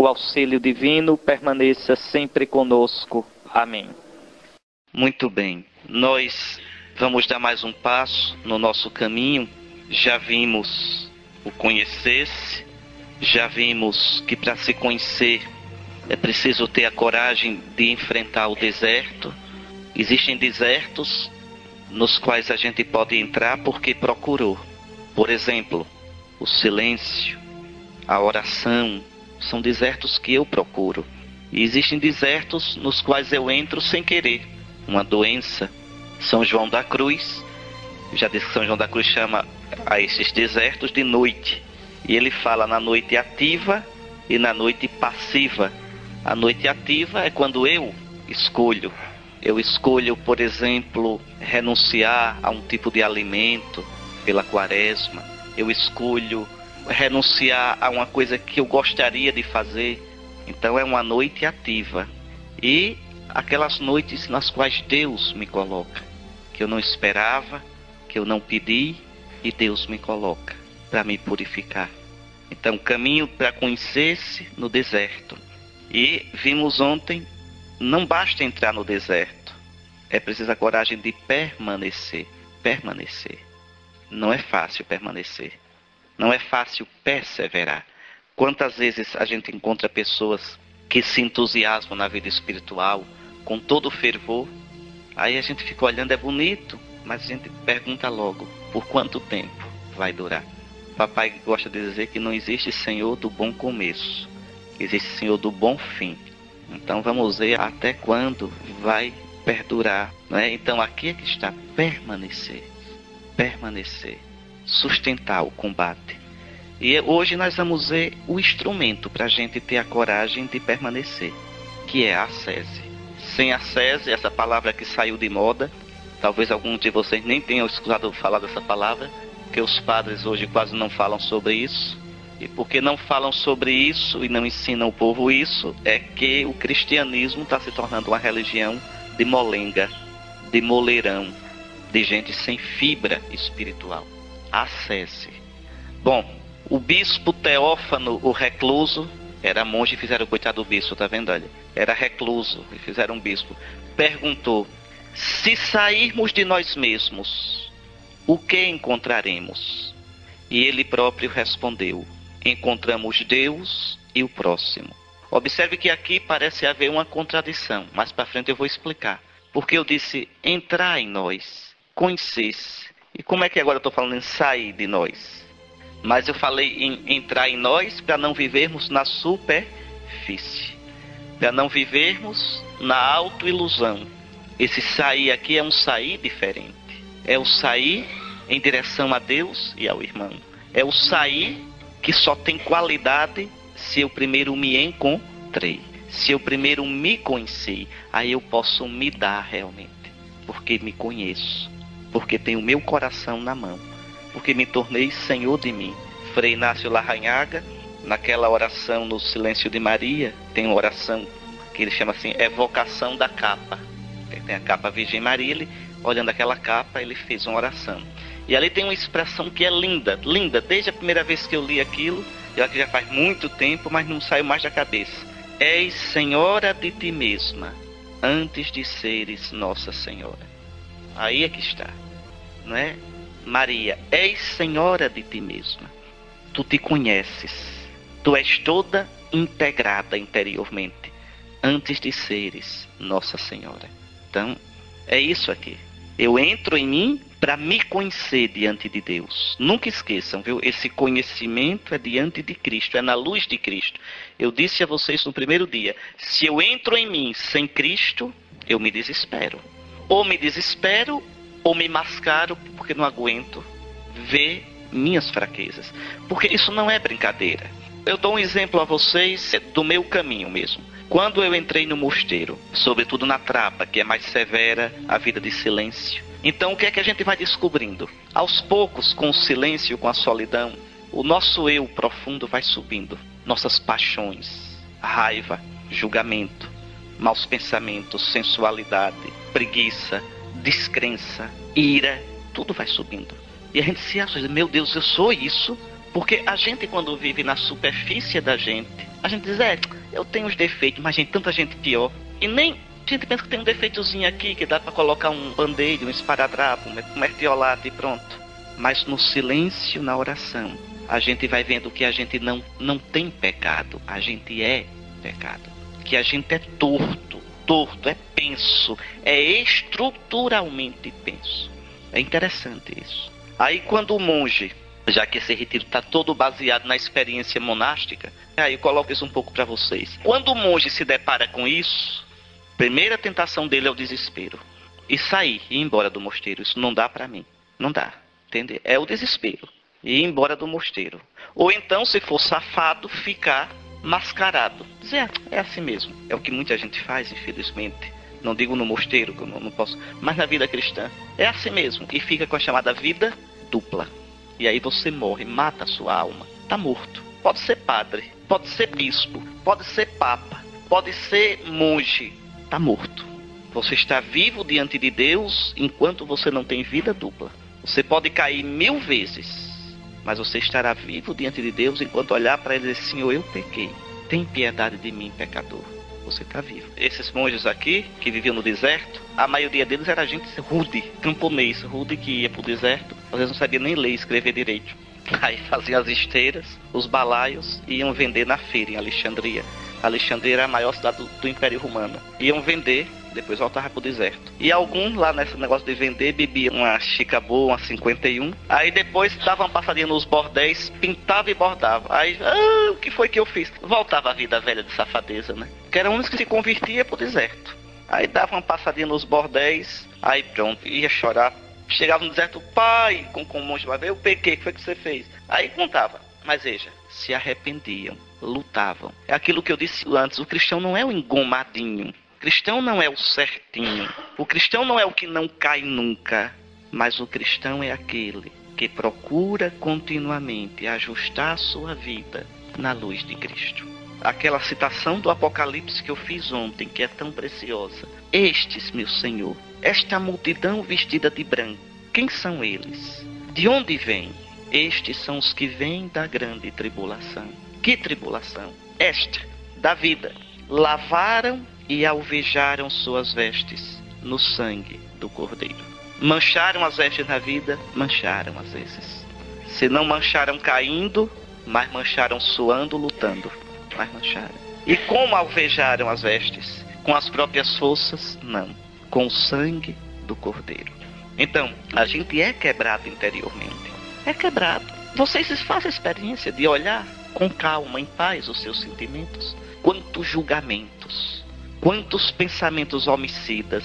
o auxílio divino permaneça sempre conosco. Amém. Muito bem. Nós vamos dar mais um passo no nosso caminho. Já vimos o conhecer-se, já vimos que para se conhecer é preciso ter a coragem de enfrentar o deserto. Existem desertos nos quais a gente pode entrar porque procurou. Por exemplo, o silêncio, a oração, são desertos que eu procuro. E existem desertos nos quais eu entro sem querer. Uma doença. São João da Cruz, já disse que São João da Cruz chama a esses desertos de noite. E ele fala na noite ativa e na noite passiva. A noite ativa é quando eu escolho. Eu escolho, por exemplo, renunciar a um tipo de alimento pela quaresma. Eu escolho renunciar a uma coisa que eu gostaria de fazer. Então é uma noite ativa. E aquelas noites nas quais Deus me coloca, que eu não esperava, que eu não pedi, e Deus me coloca para me purificar. Então, caminho para conhecer-se no deserto. E vimos ontem, não basta entrar no deserto, é preciso a coragem de permanecer. Permanecer. Não é fácil permanecer. Não é fácil perseverar. Quantas vezes a gente encontra pessoas que se entusiasmam na vida espiritual com todo o fervor, aí a gente fica olhando, é bonito, mas a gente pergunta logo, por quanto tempo vai durar? Papai gosta de dizer que não existe Senhor do bom começo, existe Senhor do bom fim. Então vamos ver até quando vai perdurar, né? Então aqui é que está permanecer, sustentar o combate. E hoje nós vamos ver o instrumento para a gente ter a coragem de permanecer, que é a ascese. Sem ascese, essa palavra que saiu de moda, talvez alguns de vocês nem tenham escutado falar dessa palavra, porque os padres hoje quase não falam sobre isso. E porque não falam sobre isso e não ensinam o povo isso, é que o cristianismo está se tornando uma religião de molenga, de moleirão, de gente sem fibra espiritual. Ascese. Bom, o bispo Teófano, o recluso, era monge e fizeram o coitado do bispo, tá vendo? Olha, era recluso e fizeram um bispo. Perguntou: se sairmos de nós mesmos, o que encontraremos? E ele próprio respondeu: encontramos Deus e o próximo. Observe que aqui parece haver uma contradição. Mais para frente eu vou explicar. Porque eu disse entrar em nós, conhecer-se. E como é que agora eu estou falando em sair de nós? Mas eu falei em entrar em nós para não vivermos na superfície. Para não vivermos na autoilusão. Esse sair aqui é um sair diferente. É o sair em direção a Deus e ao irmão. É o sair que só tem qualidade se eu primeiro me encontrei. Se eu primeiro me conheci, aí eu posso me dar realmente. Porque me conheço. Porque tenho o meu coração na mão. Porque me tornei Senhor de mim. Frei Inácio Larrañaga, naquela oração no Silêncio de Maria, tem uma oração que ele chama assim, evocação da capa. Tem a capa Virgem Maria, ele, olhando aquela capa, ele fez uma oração. E ali tem uma expressão que é linda, linda. Desde a primeira vez que eu li aquilo, eu acho que já faz muito tempo, mas não saiu mais da cabeça. És Senhora de ti mesma, antes de seres Nossa Senhora. Aí é que está, não é? Maria, és Senhora de ti mesma. Tu te conheces. Tu és toda integrada interiormente, antes de seres Nossa Senhora. Então, é isso aqui. Eu entro em mim para me conhecer diante de Deus. Nunca esqueçam, viu? Esse conhecimento é diante de Cristo, é na luz de Cristo. Eu disse a vocês no primeiro dia, se eu entro em mim sem Cristo, eu me desespero. Ou me desespero, ou me mascaro, porque não aguento ver minhas fraquezas. Porque isso não é brincadeira. Eu dou um exemplo a vocês do meu caminho mesmo. Quando eu entrei no mosteiro, sobretudo na Trapa, que é mais severa, a vida de silêncio. Então o que é que a gente vai descobrindo? Aos poucos, com o silêncio, com a solidão, o nosso eu profundo vai subindo. Nossas paixões, raiva, julgamento, maus pensamentos, sensualidade, preguiça, descrença, ira, tudo vai subindo. E a gente se acha, meu Deus, eu sou isso? Porque a gente, quando vive na superfície da gente, a gente diz, eu tenho os defeitos, mas gente, tanta gente pior. E nem a gente pensa que tem um defeitozinho aqui, que dá para colocar um band-aid, um esparadrapo, um mertiolate e pronto. Mas no silêncio, na oração, a gente vai vendo que a gente não tem pecado, a gente é pecado. Que a gente é torto, é penso, é estruturalmente penso. É interessante isso. Aí quando o monge, já que esse retiro está todo baseado na experiência monástica, aí eu coloco isso um pouco para vocês. Quando o monge se depara com isso, a primeira tentação dele é o desespero. E sair, ir embora do mosteiro. Isso não dá para mim. Não dá. Entende? É o desespero. Ir embora do mosteiro. Ou então, se for safado, ficar mascarado. Dizer, é assim mesmo. É o que muita gente faz, infelizmente. Não digo no mosteiro, que eu não posso, mas na vida cristã. É assim mesmo. E fica com a chamada vida dupla. E aí você morre, mata a sua alma. Está morto. Pode ser padre, pode ser bispo, pode ser papa, pode ser monge. Está morto. Você está vivo diante de Deus enquanto você não tem vida dupla. Você pode cair 1000 vezes, mas você estará vivo diante de Deus enquanto olhar para ele e dizer, Senhor, eu pequei. Tem piedade de mim, pecador. Você está vivo. Esses monges aqui, que viviam no deserto, a maioria deles era gente rude, camponês, rude, que ia para o deserto. Às vezes não sabia nem ler e escrever direito. Aí faziam as esteiras, os balaios, e iam vender na feira em Alexandria. Alexandria era a maior cidade do Império Romano. Iam vender, depois voltavam para o deserto. E alguns lá nesse negócio de vender bebiam uma Chica Boa, uma 51. Aí depois davam uma passadinha nos bordéis, pintava e bordava. Aí, o que foi que eu fiz? Voltava a vida velha de safadeza, né? Que era um que se convertia para o deserto. Aí dava uma passadinha nos bordéis, aí pronto, ia chorar. Chegava no deserto, pai, com o monge vai ver, eu pequei, o que foi que você fez? Aí contava. Mas veja, se arrependiam, lutavam. É aquilo que eu disse antes, o cristão não é o engomadinho. O cristão não é o certinho. O cristão não é o que não cai nunca. Mas o cristão é aquele que procura continuamente ajustar a sua vida na luz de Cristo. Aquela citação do Apocalipse que eu fiz ontem, que é tão preciosa. Estes, meu Senhor, esta multidão vestida de branco, quem são eles? De onde vêm? Estes são os que vêm da grande tribulação. Que tribulação? Esta, da vida. Lavaram e alvejaram suas vestes no sangue do Cordeiro. Mancharam as vestes na vida? Mancharam às vezes. Se não mancharam caindo, mas mancharam suando, lutando. Mas mancharam. E como alvejaram as vestes? Com as próprias forças? Não. Com o sangue do Cordeiro. Então, a gente é quebrado interiormente. É quebrado. Vocês fazem a experiência de olhar com calma, em paz, os seus sentimentos. Quantos julgamentos, quantos pensamentos homicidas.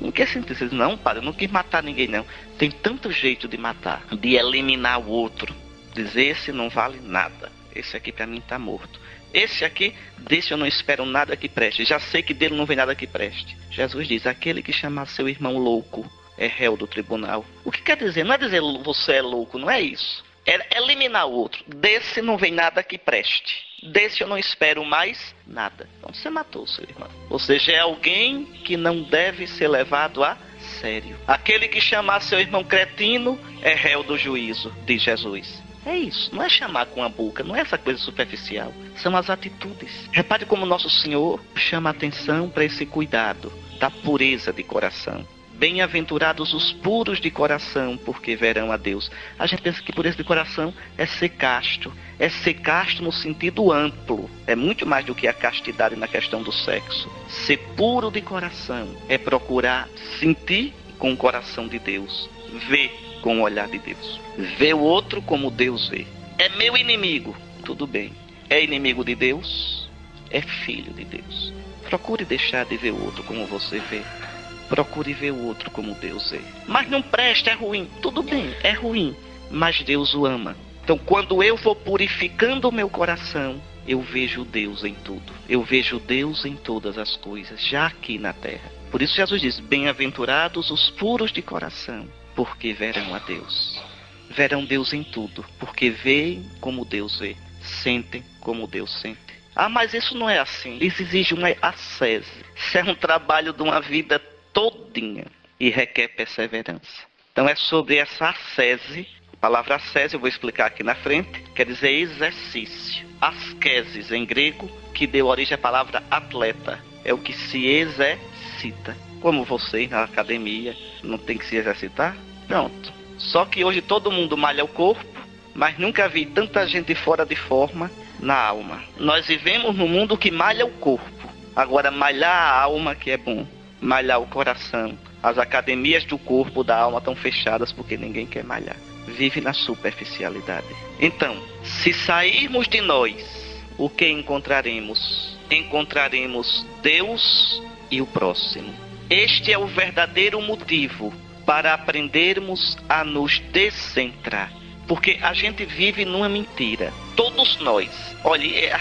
Em que sentido? Não, padre, eu não quis matar ninguém, não. Tem tanto jeito de matar, de eliminar o outro. Dizer, esse não vale nada. Esse aqui para mim está morto. Esse aqui, desse eu não espero nada que preste. Já sei que dele não vem nada que preste. Jesus diz, aquele que chamar seu irmão louco é réu do tribunal. O que quer dizer? Não é dizer você é louco, não é isso. É eliminar o outro. Desse não vem nada que preste. Desse eu não espero mais nada. Então você matou o seu irmão. Ou seja, é alguém que não deve ser levado a sério. Aquele que chamar seu irmão cretino é réu do juízo, diz Jesus. É isso, não é chamar com a boca, não é essa coisa superficial. São as atitudes. Repare como Nosso Senhor chama a atenção para esse cuidado da pureza de coração. Bem-aventurados os puros de coração, porque verão a Deus. A gente pensa que pureza de coração é ser casto. É ser casto no sentido amplo. É muito mais do que a castidade na questão do sexo. Ser puro de coração é procurar sentir com o coração de Deus. Ver com o olhar de Deus. Ver o outro como Deus vê. É meu inimigo. Tudo bem. É inimigo de Deus? É filho de Deus. Procure deixar de ver o outro como você vê. Procure ver o outro como Deus é. Mas não presta, é ruim. Tudo bem, é ruim. Mas Deus o ama. Então quando eu vou purificando o meu coração, eu vejo Deus em tudo. Eu vejo Deus em todas as coisas, já aqui na terra. Por isso Jesus diz, bem-aventurados os puros de coração, porque verão a Deus. Verão Deus em tudo, porque veem como Deus vê. Sentem como Deus sente. Ah, mas isso não é assim. Isso exige uma ascese. Isso é um trabalho de uma vida todinha e requer perseverança. Então é sobre essa ascese A palavra ascese, eu vou explicar aqui na frente, quer dizer exercício. Askesis, em grego, que deu origem à palavra atleta. É o que se exercita. Como vocês na academia não tem que se exercitar? Pronto. Só que hoje todo mundo malha o corpo, mas nunca vi tanta gente fora de forma na alma. Nós vivemos num mundo que malha o corpo. Agora, malhar a alma que é bom. Malhar o coração. As academias do corpo, da alma estão fechadas porque ninguém quer malhar. Vive na superficialidade. Então, se sairmos de nós, o que encontraremos? Encontraremos Deus e o próximo. Este é o verdadeiro motivo para aprendermos a nos descentrar. Porque a gente vive numa mentira. Todos nós. Olha,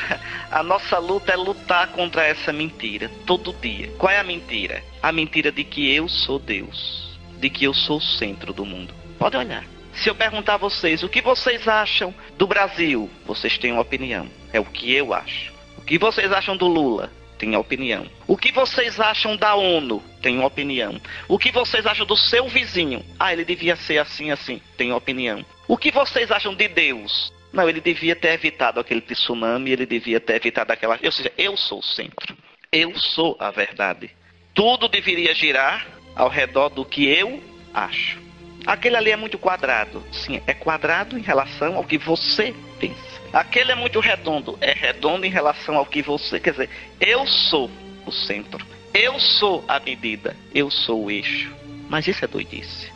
a nossa luta é lutar contra essa mentira. Todo dia. Qual é a mentira? A mentira de que eu sou Deus. De que eu sou o centro do mundo. Pode olhar. Se eu perguntar a vocês o que vocês acham do Brasil, vocês têm uma opinião. É o que eu acho. O que vocês acham do Lula? Tem a opinião. O que vocês acham da ONU? Tem uma opinião. O que vocês acham do seu vizinho? Ah, ele devia ser assim, assim. Tem uma opinião. O que vocês acham de Deus? Não, ele devia ter evitado aquele tsunami, ele devia ter evitado aquela... Ou seja, eu sou o centro. Eu sou a verdade. Tudo deveria girar ao redor do que eu acho. Aquele ali é muito quadrado. Sim, é quadrado em relação ao que você pensa. Aquele é muito redondo. É redondo em relação ao que você... Quer dizer, eu sou o centro. Eu sou a medida. Eu sou o eixo. Mas isso é doidice.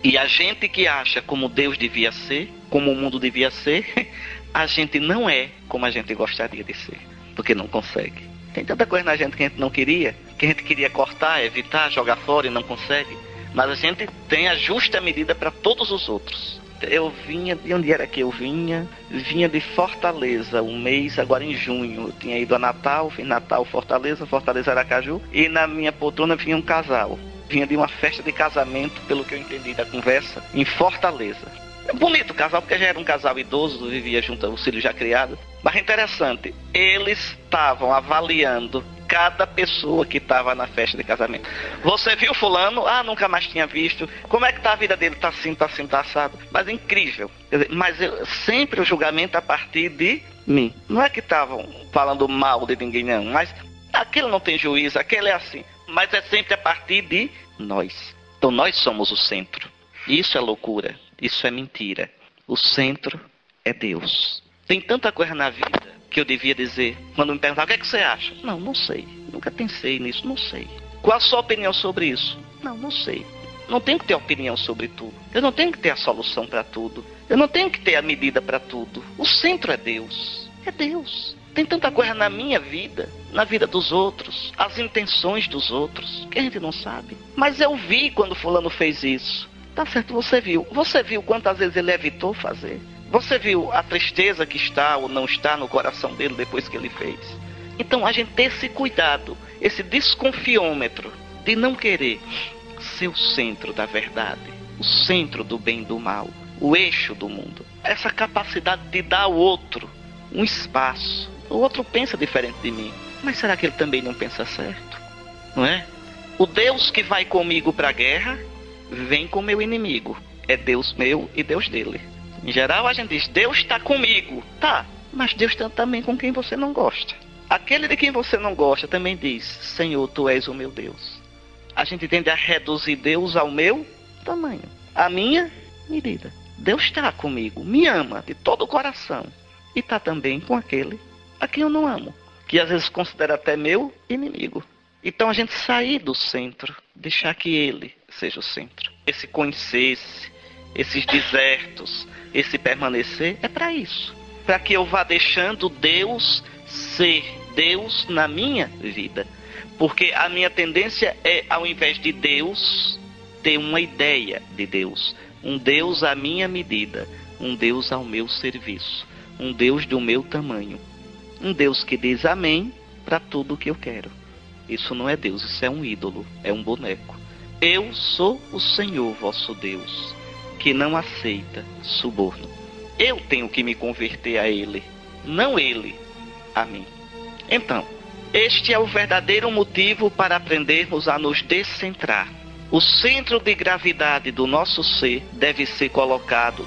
E a gente que acha como Deus devia ser, como o mundo devia ser, a gente não é como a gente gostaria de ser. Porque não consegue. Tem tanta coisa na gente que a gente não queria, que a gente queria cortar, evitar, jogar fora e não consegue. Mas a gente tem a justa medida para todos os outros. Eu vinha, de onde era que eu vinha? Vinha de Fortaleza, um mês, agora em junho. Eu tinha ido a Natal, fiz Natal, Fortaleza, Fortaleza, Aracaju. E na minha poltrona vinha um casal. Vinha de uma festa de casamento, pelo que eu entendi da conversa, em Fortaleza. É bonito o casal, porque já era um casal idoso, vivia junto, o filho já criado. Mas interessante, eles estavam avaliando cada pessoa que estava na festa de casamento. Você viu fulano? Ah, nunca mais tinha visto. Como é que tá a vida dele? Tá assim, tá assado. Mas é incrível. Quer dizer, mas sempre o julgamento a partir de mim. Não é que estavam falando mal de ninguém, não. Mas aquele não tem juízo, aquele é assim. Mas é sempre a partir de nós. Então nós somos o centro. Isso é loucura. Isso é mentira. O centro é Deus. Tem tanta coisa na vida que eu devia dizer, quando me perguntar o que é que você acha? Não, não sei. Nunca pensei nisso, não sei. Qual a sua opinião sobre isso? Não, não sei. Não tenho que ter opinião sobre tudo. Eu não tenho que ter a solução para tudo. Eu não tenho que ter a medida para tudo. O centro é Deus. É Deus. Tem tanta coisa na minha vida, na vida dos outros, as intenções dos outros, que a gente não sabe. Mas eu vi quando fulano fez isso. Tá certo, você viu. Você viu quantas vezes ele evitou fazer? Você viu a tristeza que está ou não está no coração dele depois que ele fez? Então a gente tem esse cuidado, esse desconfiômetro de não querer ser o centro da verdade, o centro do bem e do mal, o eixo do mundo. Essa capacidade de dar ao outro um espaço. O outro pensa diferente de mim, mas será que ele também não pensa certo? Não é? O Deus que vai comigo para a guerra vem com meu inimigo. É Deus meu e Deus dele. Em geral a gente diz, Deus está comigo. Tá, mas Deus está também com quem você não gosta. Aquele de quem você não gosta também diz, Senhor, Tu és o meu Deus. A gente tende a reduzir Deus ao meu tamanho, a minha medida. Deus está comigo, me ama de todo o coração. E está também com aquele a quem eu não amo, que às vezes considera até meu inimigo. Então a gente sair do centro, deixar que ele seja o centro. Esse conhecer-se, esses desertos, esse permanecer, é para isso. Para que eu vá deixando Deus ser Deus na minha vida. Porque a minha tendência é, ao invés de Deus, ter uma ideia de Deus. Um Deus à minha medida. Um Deus ao meu serviço. Um Deus do meu tamanho. Um Deus que diz amém para tudo o que eu quero. Isso não é Deus, isso é um ídolo, é um boneco. Eu sou o Senhor vosso Deus, que não aceita suborno. Eu tenho que me converter a Ele, não Ele a mim. Então, este é o verdadeiro motivo para aprendermos a nos descentrar. O centro de gravidade do nosso ser deve ser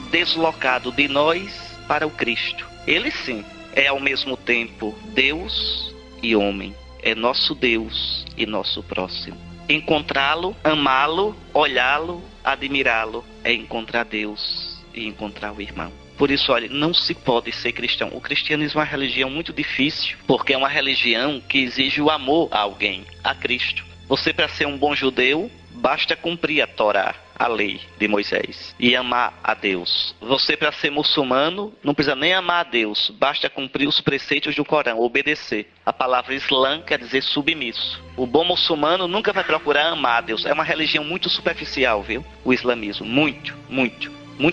deslocado de nós para o Cristo. Ele sim é ao mesmo tempo Deus e homem. É nosso Deus e nosso próximo. Encontrá-lo, amá-lo, olhá-lo, admirá-lo é encontrar Deus e encontrar o irmão. Por isso, olha, não se pode ser cristão. O cristianismo é uma religião muito difícil, porque é uma religião que exige o amor a alguém, a Cristo. Você, para ser um bom judeu, basta cumprir a Torá, a lei de Moisés, e amar a Deus. Você, para ser muçulmano, não precisa nem amar a Deus, basta cumprir os preceitos do Corão, obedecer. A palavra Islã quer dizer submisso. O bom muçulmano nunca vai procurar amar a Deus. É uma religião muito superficial, viu? O islamismo, muito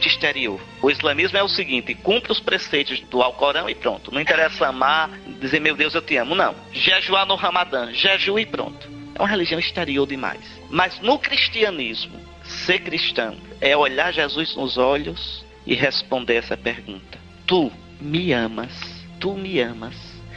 exterior. O islamismo é o seguinte: cumpre os preceitos do Alcorão e pronto. Não interessa amar, dizer meu Deus eu te amo, não. Jejuar no Ramadã, jejua e pronto. É uma religião exterior demais. Mas no cristianismo, ser cristão é olhar Jesus nos olhos e responder essa pergunta: tu me amas? Tu me amas?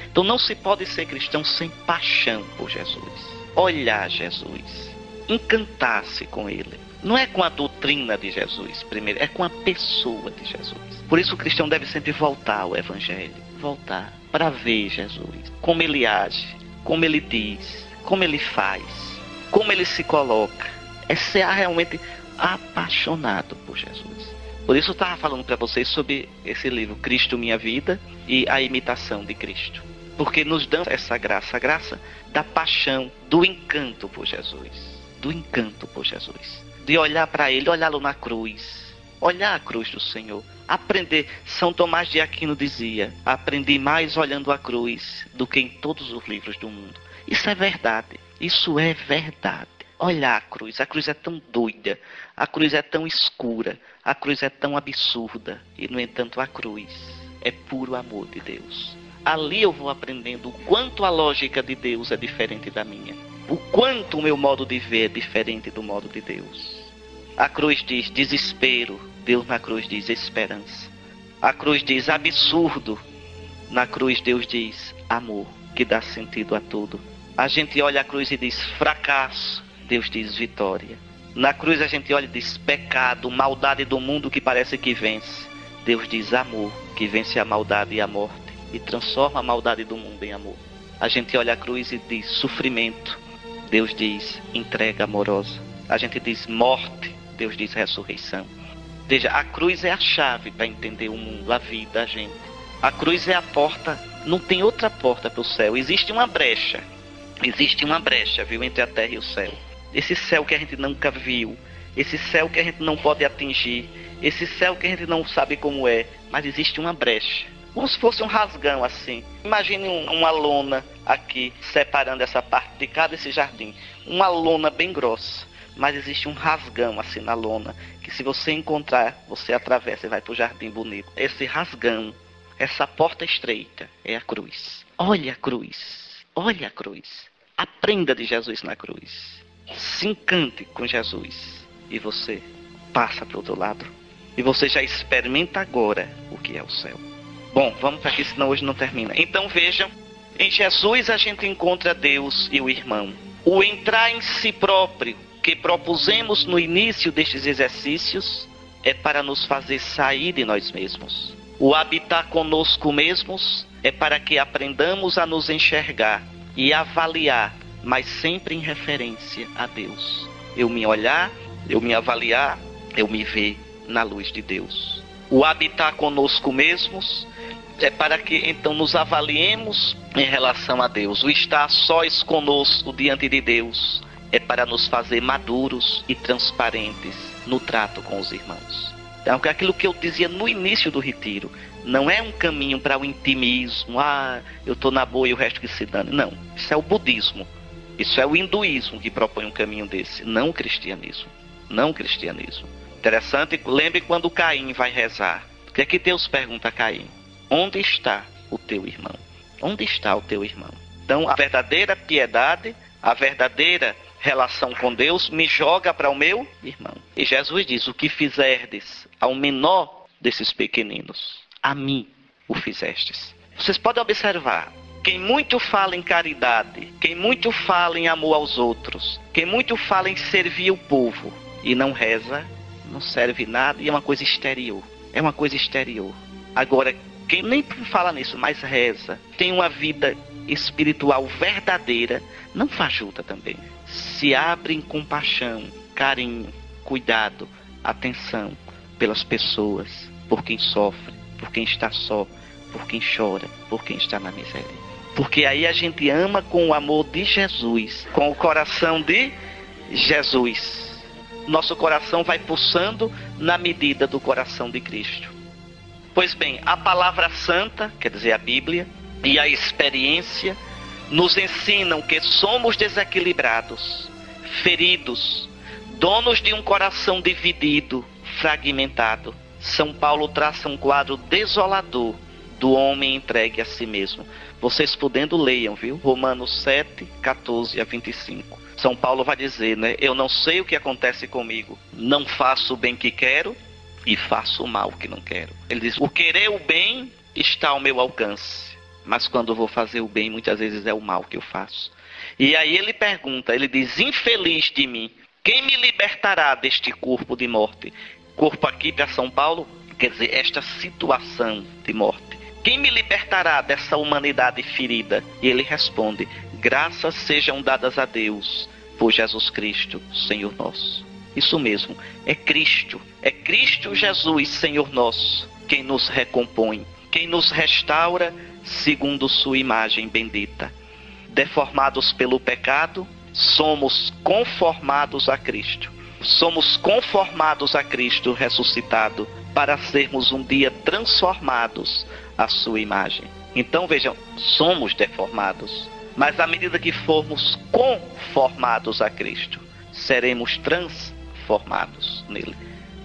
Então não se pode ser cristão sem paixão por Jesus. Olhar Jesus, encantar-se com Ele. Não é com a doutrina de Jesus, primeiro, é com a pessoa de Jesus. Por isso o cristão deve sempre voltar ao Evangelho. Voltar para ver Jesus. Como Ele age, como Ele diz, como Ele faz, como Ele se coloca. É ser realmente apaixonado por Jesus. Por isso eu estava falando para vocês sobre esse livro, Cristo Minha Vida, e a imitação de Cristo. Porque nos dá essa graça, a graça da paixão, do encanto por Jesus. Do encanto por Jesus. De olhar para Ele, olhá-lo na cruz. Olhar a cruz do Senhor. Aprender. São Tomás de Aquino dizia: aprendi mais olhando a cruz do que em todos os livros do mundo. Isso é verdade. Isso é verdade. Olhar a cruz é tão doida, a cruz é tão escura, a cruz é tão absurda, e no entanto a cruz é puro amor de Deus. Ali eu vou aprendendo o quanto a lógica de Deus é diferente da minha, o quanto o meu modo de ver é diferente do modo de Deus. A cruz diz desespero, Deus na cruz diz esperança. A cruz diz absurdo, na cruz Deus diz amor, que dá sentido a tudo. A gente olha a cruz e diz fracasso, Deus diz vitória. Na cruz a gente olha e diz pecado, maldade do mundo que parece que vence. Deus diz amor, que vence a maldade e a morte e transforma a maldade do mundo em amor. A gente olha a cruz e diz sofrimento. Deus diz entrega amorosa. A gente diz morte. Deus diz ressurreição. Veja, a cruz é a chave para entender o mundo, a vida, a gente. A cruz é a porta, não tem outra porta para o céu. Existe uma brecha, viu, entre a terra e o céu. Esse céu que a gente nunca viu, esse céu que a gente não pode atingir, esse céu que a gente não sabe como é, mas existe uma brecha. Como se fosse um rasgão assim. Imagine uma lona aqui, separando essa parte de cá desse jardim. Uma lona bem grossa. Mas existe um rasgão assim na lona, que se você encontrar, você atravessa e vai para o jardim bonito. Esse rasgão, essa porta estreita, é a cruz. Olha a cruz. Olha a cruz. Aprenda de Jesus na cruz. Se encante com Jesus. E você passa para o outro lado. E você já experimenta agora o que é o céu. Bom, vamos para aqui, senão hoje não termina. Então vejam, em Jesus a gente encontra Deus e o irmão. O entrar em si próprio, que propusemos no início destes exercícios, é para nos fazer sair de nós mesmos. O habitar conosco mesmos é para que aprendamos a nos enxergar e avaliar, mas sempre em referência a Deus. Eu me olhar, eu me avaliar, eu me ver na luz de Deus. O habitar conosco mesmos é para que então nos avaliemos em relação a Deus. O estar sós conosco diante de Deus é para nos fazer maduros e transparentes no trato com os irmãos. Então, aquilo que eu dizia no início do retiro, não é um caminho para o intimismo, eu estou na boa e o resto que se dane. Não, isso é o budismo, isso é o hinduísmo que propõe um caminho desse, não o cristianismo. Não o cristianismo. Interessante, lembre quando Caim vai rezar. O que é que Deus pergunta a Caim? Onde está o teu irmão? Onde está o teu irmão? Então, a verdadeira piedade, a verdadeira relação com Deus me joga para o meu irmão. E Jesus diz, o que fizerdes ao menor desses pequeninos, a mim o fizestes. Vocês podem observar, Quem muito fala em caridade, quem muito fala em amor aos outros, quem muito fala em servir o povo e não reza, não serve nada e é uma coisa exterior. É uma coisa exterior. Agora, quem nem fala nisso, mas reza, tem uma vida espiritual verdadeira, não fajuta também. Se abre em compaixão, carinho, cuidado, atenção pelas pessoas, por quem sofre, por quem está só, por quem chora, por quem está na miséria. Porque aí a gente ama com o amor de Jesus, com o coração de Jesus. Nosso coração vai pulsando na medida do coração de Cristo. Pois bem, a palavra santa, quer dizer a Bíblia, e a experiência nos ensinam que somos desequilibrados, feridos, donos de um coração dividido, fragmentado. São Paulo traça um quadro desolador do homem entregue a si mesmo. Vocês podendo leiam, viu? Romanos 7, 14 a 25. São Paulo vai dizer, né? Eu não sei o que acontece comigo. Não faço o bem que quero e faço o mal que não quero. Ele diz, o querer o bem está ao meu alcance. Mas quando eu vou fazer o bem, muitas vezes é o mal que eu faço. E aí ele pergunta, ele diz, infeliz de mim, quem me libertará deste corpo de morte? Corpo aqui para São Paulo, quer dizer, esta situação de morte. Quem me libertará dessa humanidade ferida? E ele responde, graças sejam dadas a Deus, por Jesus Cristo, Senhor nosso. Isso mesmo, é Cristo Jesus, Senhor nosso, quem nos recompõe, quem nos restaura segundo sua imagem bendita. Deformados pelo pecado, somos conformados a Cristo. Somos conformados a Cristo ressuscitado, para sermos um dia transformados à sua imagem. Então vejam, somos deformados, mas à medida que formos conformados a Cristo, seremos transformados nele.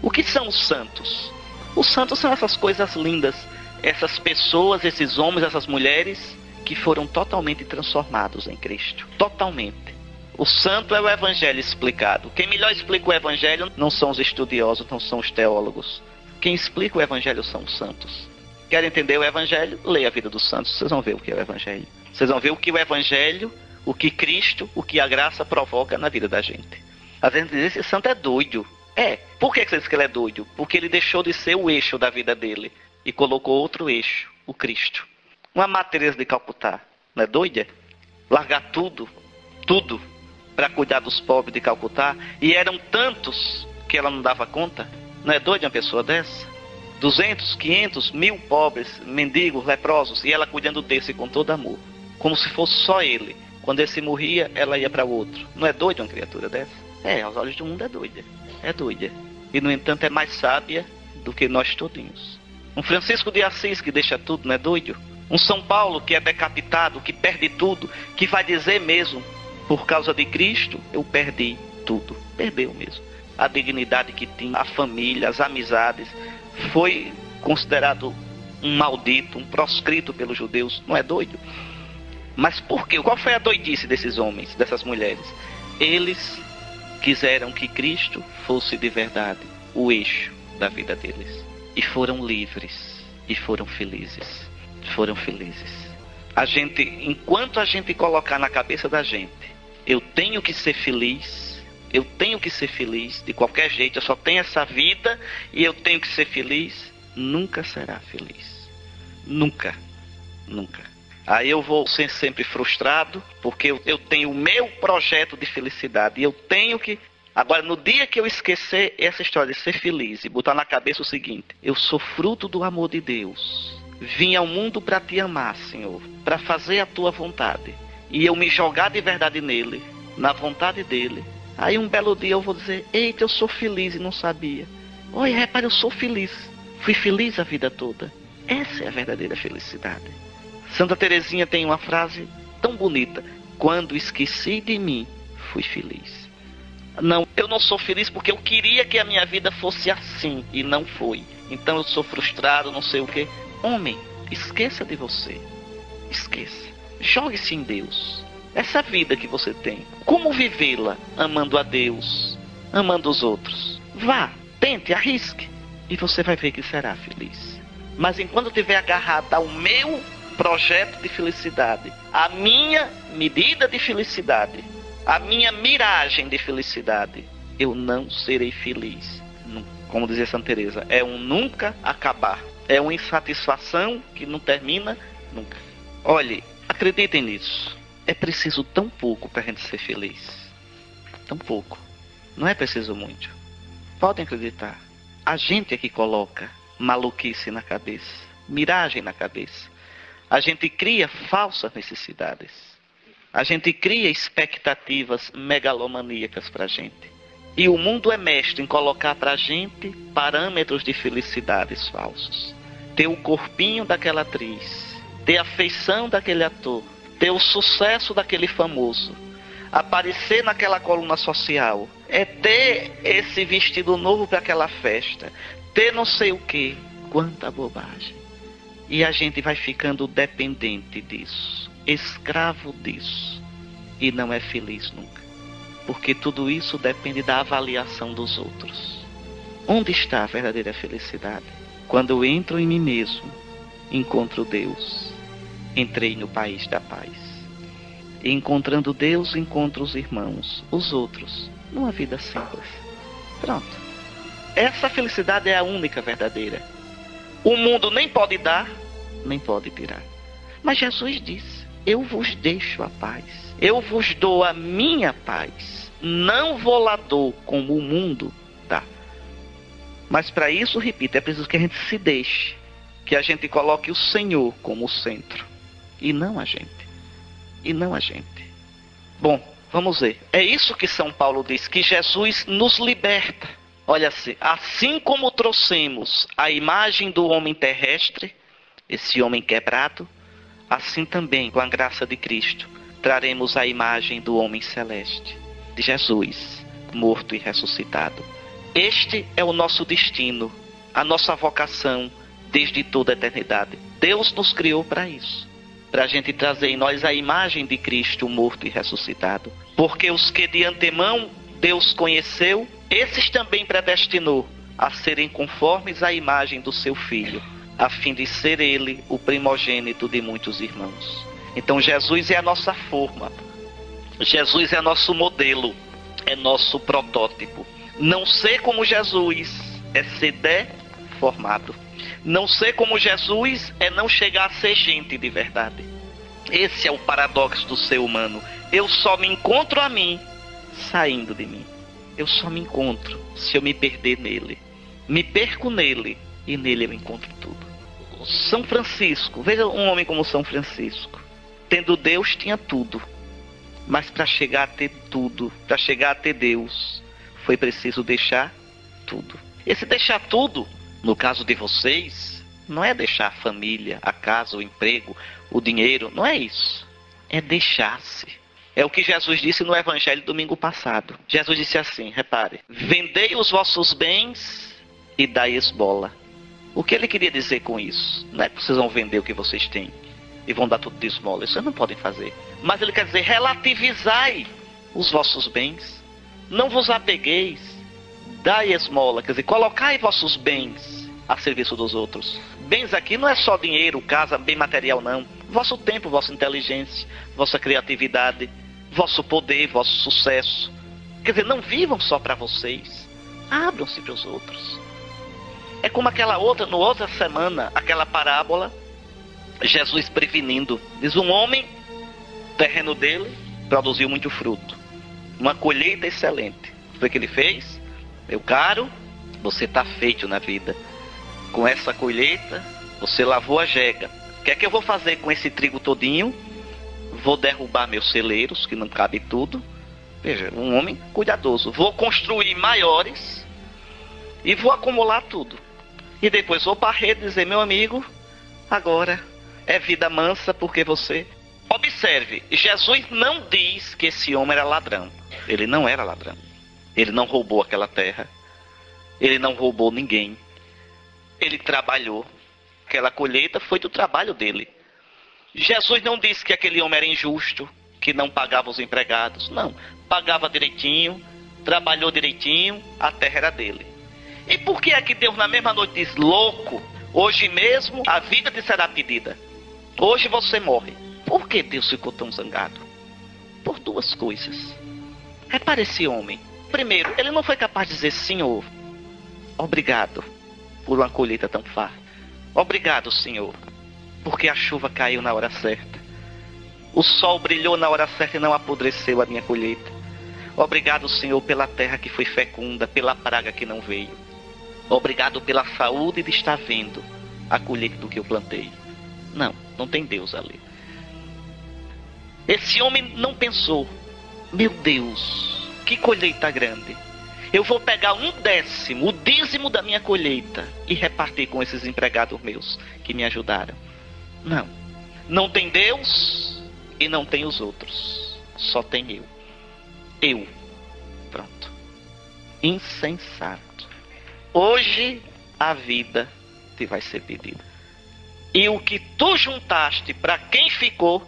O que são os santos? Os santos são essas coisas lindas, essas pessoas, esses homens, essas mulheres que foram totalmente transformados em Cristo. Totalmente. O santo é o evangelho explicado. Quem melhor explica o evangelho não são os estudiosos, não são os teólogos. Quem explica o evangelho são os santos. Querem entender o evangelho? Leia a vida dos santos, vocês vão ver o que é o evangelho. Vocês vão ver o que o evangelho, o que Cristo, o que a graça provoca na vida da gente. Às vezes diz, esse santo é doido. É. Por que você diz que ele é doido? Porque ele deixou de ser o eixo da vida dele e colocou outro eixo, o Cristo. Uma Madre Teresa de Calcutá, não é doida? Largar tudo, para cuidar dos pobres de Calcutá, e eram tantos que ela não dava conta. Não é doida uma pessoa dessa? 200, 500, 1000 pobres, mendigos, leprosos, e ela cuidando desse com todo amor, como se fosse só ele. Quando esse morria, ela ia para o outro. Não é doida uma criatura dessa? É, aos olhos do mundo é doida. É doida. E no entanto é mais sábia do que nós todinhos. Um Francisco de Assis que deixa tudo, não é doido? Um São Paulo que é decapitado, que perde tudo, que vai dizer mesmo, por causa de Cristo, eu perdi tudo. Perdeu mesmo. A dignidade que tinha, a família, as amizades. Foi considerado um maldito, um proscrito pelos judeus. Não é doido? Mas por quê? Qual foi a doidice desses homens, dessas mulheres? Eles quiseram que Cristo fosse de verdade o eixo da vida deles. E foram livres. E foram felizes. Foram felizes. Enquanto a gente colocar na cabeça da gente, eu tenho que ser feliz de qualquer jeito, eu só tenho essa vida e eu tenho que ser feliz, nunca será feliz. Nunca. Aí eu vou ser sempre frustrado, porque eu tenho o meu projeto de felicidade e eu tenho que... Agora, no dia que eu esquecer essa história de ser feliz e botar na cabeça o seguinte, eu sou fruto do amor de Deus. Vim ao mundo para te amar, Senhor, para fazer a tua vontade. E eu me jogar de verdade nele, na vontade dele. Aí um belo dia eu vou dizer, eita, eu sou feliz e não sabia. Olha, repare, eu sou feliz. Fui feliz a vida toda. Essa é a verdadeira felicidade. Santa Teresinha tem uma frase tão bonita. Quando esqueci de mim, fui feliz. Não, eu não sou feliz porque eu queria que a minha vida fosse assim e não foi. Então eu sou frustrado, não sei o quê. Homem, esqueça de você. Esqueça. Jogue-se em Deus. Essa vida que você tem, como vivê-la? Amando a Deus, amando os outros. Vá, tente, arrisque. E você vai ver que será feliz. Mas enquanto estiver agarrado ao meu projeto de felicidade, a minha medida de felicidade, a minha miragem de felicidade, eu não serei feliz. Como dizia Santa Teresa, é um nunca acabar. É uma insatisfação que não termina nunca. Olhe, acreditem nisso. É preciso tão pouco para a gente ser feliz. Tão pouco. Não é preciso muito. Podem acreditar. A gente é que coloca maluquice na cabeça, miragem na cabeça. A gente cria falsas necessidades. A gente cria expectativas megalomaníacas para a gente. E o mundo é mestre em colocar para a gente parâmetros de felicidades falsos. Ter o corpinho daquela atriz, ter a feição daquele ator, ter o sucesso daquele famoso, aparecer naquela coluna social, é ter esse vestido novo para aquela festa, ter não sei o que, quanta bobagem. E a gente vai ficando dependente disso, escravo disso, e não é feliz nunca. Porque tudo isso depende da avaliação dos outros. Onde está a verdadeira felicidade? Quando eu entro em mim mesmo, encontro Deus. Entrei no país da paz. E encontrando Deus, encontro os irmãos, os outros, numa vida simples. Pronto. Essa felicidade é a única verdadeira. O mundo nem pode dar, nem pode tirar. Mas Jesus disse, eu vos deixo a paz. Eu vos dou a minha paz. Não vou lá dou como o mundo dá. Mas para isso, repito, é preciso que a gente se deixe. Que a gente coloque o Senhor como o centro. E não a gente. E não a gente. Bom, vamos ver. É isso que São Paulo diz, que Jesus nos liberta. Olha assim como trouxemos a imagem do homem terrestre, esse homem quebrado, assim também, com a graça de Cristo, traremos a imagem do homem celeste, de Jesus, morto e ressuscitado. Este é o nosso destino, a nossa vocação desde toda a eternidade. Deus nos criou para isso, para a gente trazer em nós a imagem de Cristo morto e ressuscitado. Porque os que de antemão Deus conheceu, esses também predestinou a serem conformes à imagem do seu Filho, a fim de ser ele o primogênito de muitos irmãos. Então Jesus é a nossa forma, Jesus é nosso modelo, é nosso protótipo. Não ser como Jesus é ser deformado. Não ser como Jesus é não chegar a ser gente de verdade. Esse é o paradoxo do ser humano. Eu só me encontro a mim saindo de mim. Eu só me encontro se eu me perder nele. Me perco nele e nele eu encontro tudo. São Francisco, veja um homem como São Francisco. Tendo Deus, tinha tudo. Mas para chegar a ter tudo, para chegar a ter Deus, foi preciso deixar tudo. Esse deixar tudo, no caso de vocês, não é deixar a família, a casa, o emprego, o dinheiro, não é isso. É deixar-se. É o que Jesus disse no Evangelho domingo passado. Jesus disse assim, repare, vendei os vossos bens e dai esmola. O que ele queria dizer com isso? Não é que vocês vão vender o que vocês têm e vão dar tudo de esmola. Isso vocês não podem fazer. Mas ele quer dizer, relativizai os vossos bens. Não vos apegueis. Dai esmola. Quer dizer, colocai vossos bens a serviço dos outros. Bens aqui não é só dinheiro, casa, bem material, não. Vosso tempo, vossa inteligência, vossa criatividade, vosso poder, vosso sucesso. Quer dizer, não vivam só para vocês. Abram-se para os outros. É como aquela outra, no outra semana, aquela parábola, Jesus prevenindo. Diz, um homem, o terreno dele produziu muito fruto. Uma colheita excelente. O que ele fez? Meu caro, você está feito na vida. Com essa colheita, você lavou a jega. O que é que eu vou fazer com esse trigo todinho? Vou derrubar meus celeiros, que não cabe tudo. Veja, um homem cuidadoso. Vou construir maiores e vou acumular tudo. E depois vou para a rede dizer, meu amigo, agora é vida mansa porque você... Observe, Jesus não diz que esse homem era ladrão. Ele não era ladrão. Ele não roubou aquela terra. Ele não roubou ninguém. Ele trabalhou. Aquela colheita foi do trabalho dele. Jesus não disse que aquele homem era injusto, que não pagava os empregados. Não, pagava direitinho, trabalhou direitinho, a terra era dele. E por que é que Deus na mesma noite diz, louco, hoje mesmo a vida te será pedida? Hoje você morre. Por que Deus ficou tão zangado? Por duas coisas. Repare esse homem. Primeiro, ele não foi capaz de dizer: Senhor, obrigado por uma colheita tão farta. Obrigado, Senhor, porque a chuva caiu na hora certa. O sol brilhou na hora certa e não apodreceu a minha colheita. Obrigado, Senhor, pela terra que foi fecunda, pela praga que não veio. Obrigado pela saúde de estar vendo a colheita do que eu plantei. Não tem Deus ali. Esse homem não pensou: meu Deus, que colheita grande. Eu vou pegar 1/10, o dízimo da minha colheita, e repartir com esses empregados meus que me ajudaram. Não tem Deus e não tem os outros. Só tem eu. Pronto. Insensato. Hoje a vida te vai ser pedida. E o que tu juntaste, para quem ficou,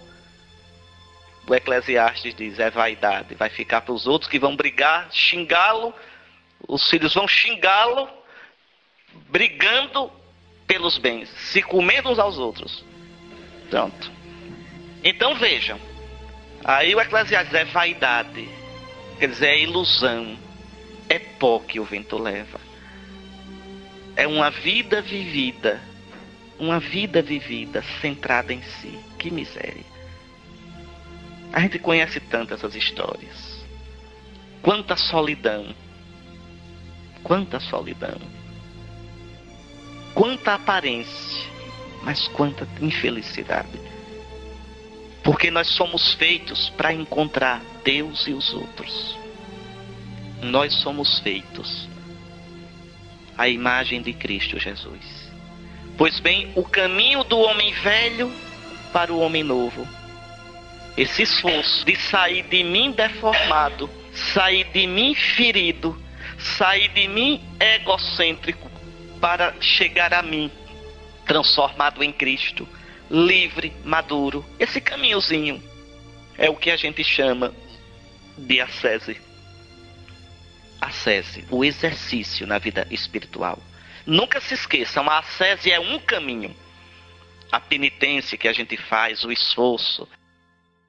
o Eclesiastes diz, é vaidade. Vai ficar para os outros que vão brigar, xingá-lo. Os filhos vão xingá-lo, brigando pelos bens, se comendo uns aos outros. Pronto. Então vejam. Aí o Eclesiastes é vaidade. Quer dizer, é ilusão. É pó que o vento leva. É uma vida vivida. Uma vida vivida centrada em si. Que miséria. A gente conhece tanto essas histórias. Quanta solidão. Quanta solidão. Quanta aparência. Mas quanta infelicidade. Porque nós somos feitos para encontrar Deus e os outros. Nós somos feitos à imagem de Cristo Jesus. Pois bem, o caminho do homem velho para o homem novo. Esse esforço de sair de mim deformado, sair de mim ferido, sair de mim egocêntrico, para chegar a mim, transformado em Cristo, livre, maduro. Esse caminhozinho é o que a gente chama de ascese. Ascese, o exercício na vida espiritual. Nunca se esqueçam, a ascese é um caminho. A penitência que a gente faz, o esforço,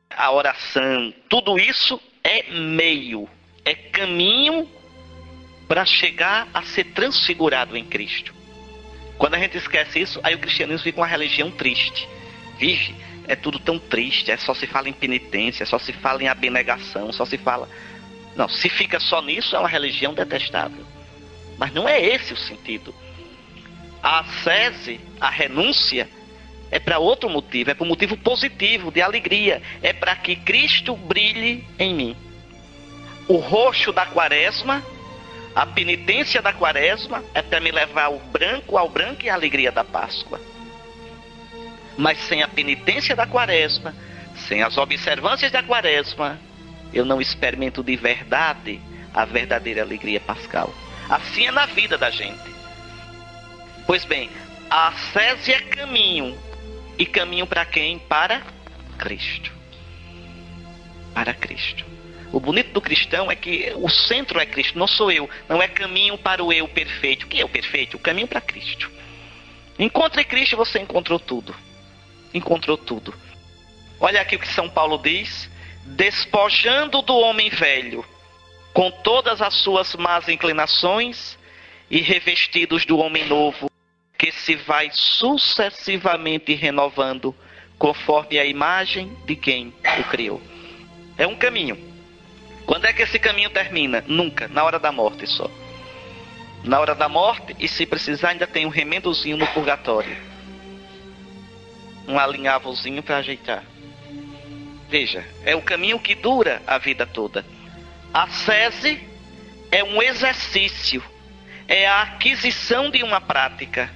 a oração, tudo isso é meio, é caminho para chegar a ser transfigurado em Cristo. Quando a gente esquece isso, aí o cristianismo fica uma religião triste. Vive, é tudo tão triste, só se fala em penitência, só se fala em abnegação, só se fala... Não, se fica só nisso, é uma religião detestável. Mas não é esse o sentido. A ascese, a renúncia, é para outro motivo, é para um motivo positivo, de alegria. É para que Cristo brilhe em mim. O roxo da quaresma, a penitência da quaresma, é para me levar ao branco e a alegria da Páscoa. Mas sem a penitência da quaresma, sem as observâncias da quaresma, eu não experimento de verdade a verdadeira alegria pascal. Assim é na vida da gente. Pois bem, a ascese é caminho. E caminho para quem? Para Cristo. Para Cristo. O bonito do cristão é que o centro é Cristo, não sou eu. Não é caminho para o eu perfeito. O que é o perfeito? O caminho para Cristo. Encontre Cristo e você encontrou tudo. Encontrou tudo. Olha aqui o que São Paulo diz. Despojando do homem velho, com todas as suas más inclinações, e revestidos do homem novo, que se vai sucessivamente renovando, conforme a imagem de quem o criou. É um caminho. Quando é que esse caminho termina? Nunca, na hora da morte só. Na hora da morte, e se precisar ainda tem um remendozinho no purgatório. Um alinhavozinho para ajeitar. Veja, é o caminho que dura a vida toda. A ascese é um exercício, é a aquisição de uma prática.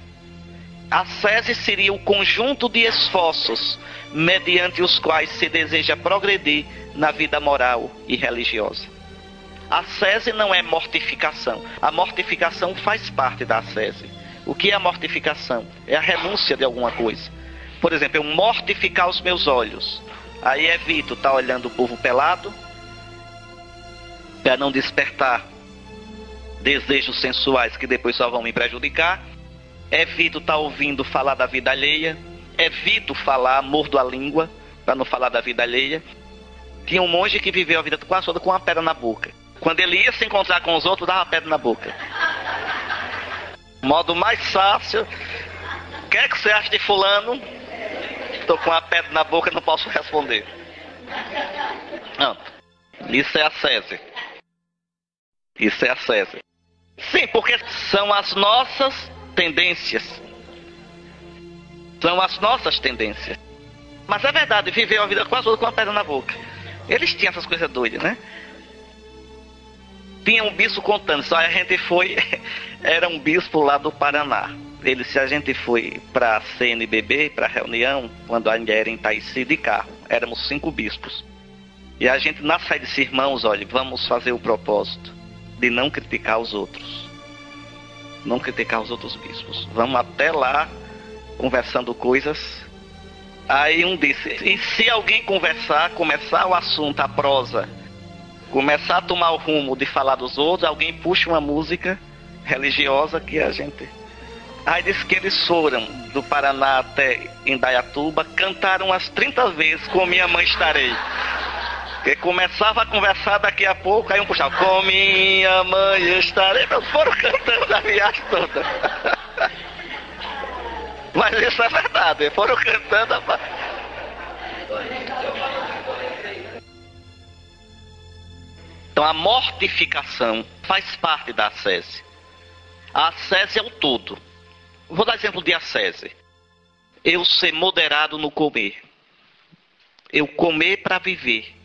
A ascese seria o conjunto de esforços mediante os quais se deseja progredir na vida moral e religiosa. A ascese não é mortificação. A mortificação faz parte da ascese. O que é a mortificação? É a renúncia de alguma coisa. Por exemplo, eu mortificar os meus olhos. Aí evito estar olhando o povo pelado, para não despertar desejos sensuais que depois só vão me prejudicar. Evito estar ouvindo falar da vida alheia. evito falar, mordo a língua, para não falar da vida alheia. Tinha um monge que viveu a vida quase toda com uma pedra na boca. Quando ele ia se encontrar com os outros, dava uma pedra na boca. Modo mais fácil. O que é que você acha de fulano? Estou com uma pedra na boca e não posso responder. Não. Isso é ascese. Isso é ascese. Sim, porque são as nossas tendências. São as nossas tendências. Mas é verdade, viveu a vida quase toda com uma pedra na boca. Eles tinham essas coisas doidas, né? Tinha um bispo contando, só a gente foi... Era um bispo lá do Paraná. Se a gente foi para a CNBB, para a reunião, quando ainda era em Itaici, de carro. Éramos 5 bispos. E a gente, na saída, disse, irmãos, olha, vamos fazer o propósito de não criticar os outros. Não criticar os outros bispos. Vamos até lá, conversando coisas. Aí um disse, e se alguém começar o assunto, a prosa, começar a tomar o rumo de falar dos outros, alguém puxa uma música religiosa que a gente... Aí disse que eles foram do Paraná até Indaiatuba, cantaram umas 30 vezes Com Minha Mãe Estarei. Que começava a conversar daqui a pouco, aí um puxava, Com Minha Mãe Estarei. Foram cantando a viagem toda. Mas isso é verdade, foram cantando a... Então a mortificação faz parte da ascese. A ascese é o todo. Vou dar exemplo de ascese. Eu ser moderado no comer. Eu comer para viver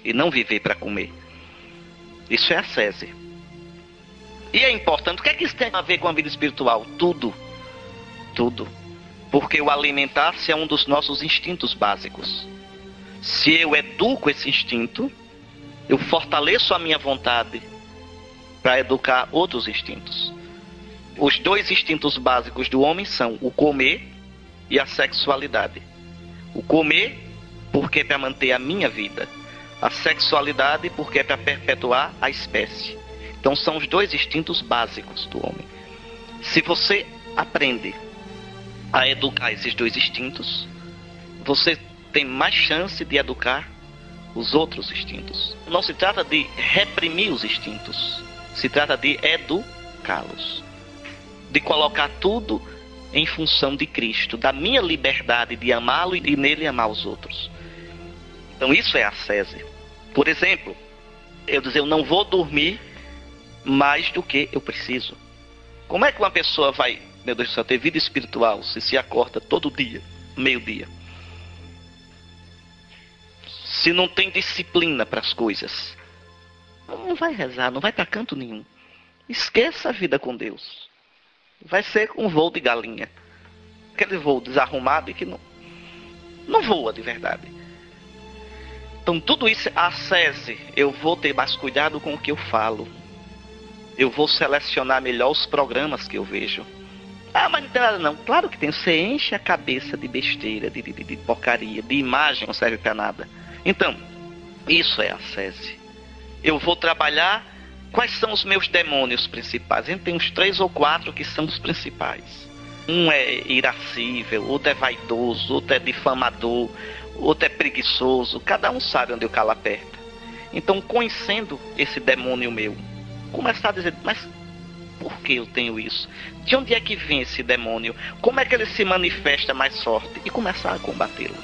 e não viver para comer. Isso é ascese. E é importante. O que é que isso tem a ver com a vida espiritual? Tudo. Tudo. Porque o alimentar-se é um dos nossos instintos básicos. Se eu educo esse instinto, eu fortaleço a minha vontade para educar outros instintos. Os 2 instintos básicos do homem são o comer e a sexualidade. O comer porque é para manter a minha vida. A sexualidade porque é para perpetuar a espécie. Então são os 2 instintos básicos do homem. Se você aprende a educar esses 2 instintos, você tem mais chance de educar os outros instintos. Não se trata de reprimir os instintos, se trata de educá-los, de colocar tudo em função de Cristo, da minha liberdade de amá-lo e nele amar os outros. Então isso é ascese. Por exemplo, eu não vou dormir mais do que eu preciso. Como é que uma pessoa vai, meu Deus do céu, ter vida espiritual se acorda todo dia, meio-dia? Se não tem disciplina para as coisas, não vai rezar, não vai para canto nenhum. Esqueça a vida com Deus. Vai ser um voo de galinha. Aquele voo desarrumado e que não voa de verdade. Então tudo isso, ascese, eu vou ter mais cuidado com o que eu falo. Eu vou selecionar melhor os programas que eu vejo. Ah, mas não tem nada não. Claro que tem. Você enche a cabeça de besteira, de porcaria, de imagem, não serve para nada. Então, isso é ascese. Eu vou trabalhar quais são os meus demônios principais. A gente tem uns 3 ou 4 que são os principais. Um é irascível, outro é vaidoso, outro é difamador, outro é preguiçoso. Cada um sabe onde o calo aperta. Então, conhecendo esse demônio meu, começar a dizer, mas por que eu tenho isso? De onde é que vem esse demônio? Como é que ele se manifesta mais forte? E começar a combatê-lo.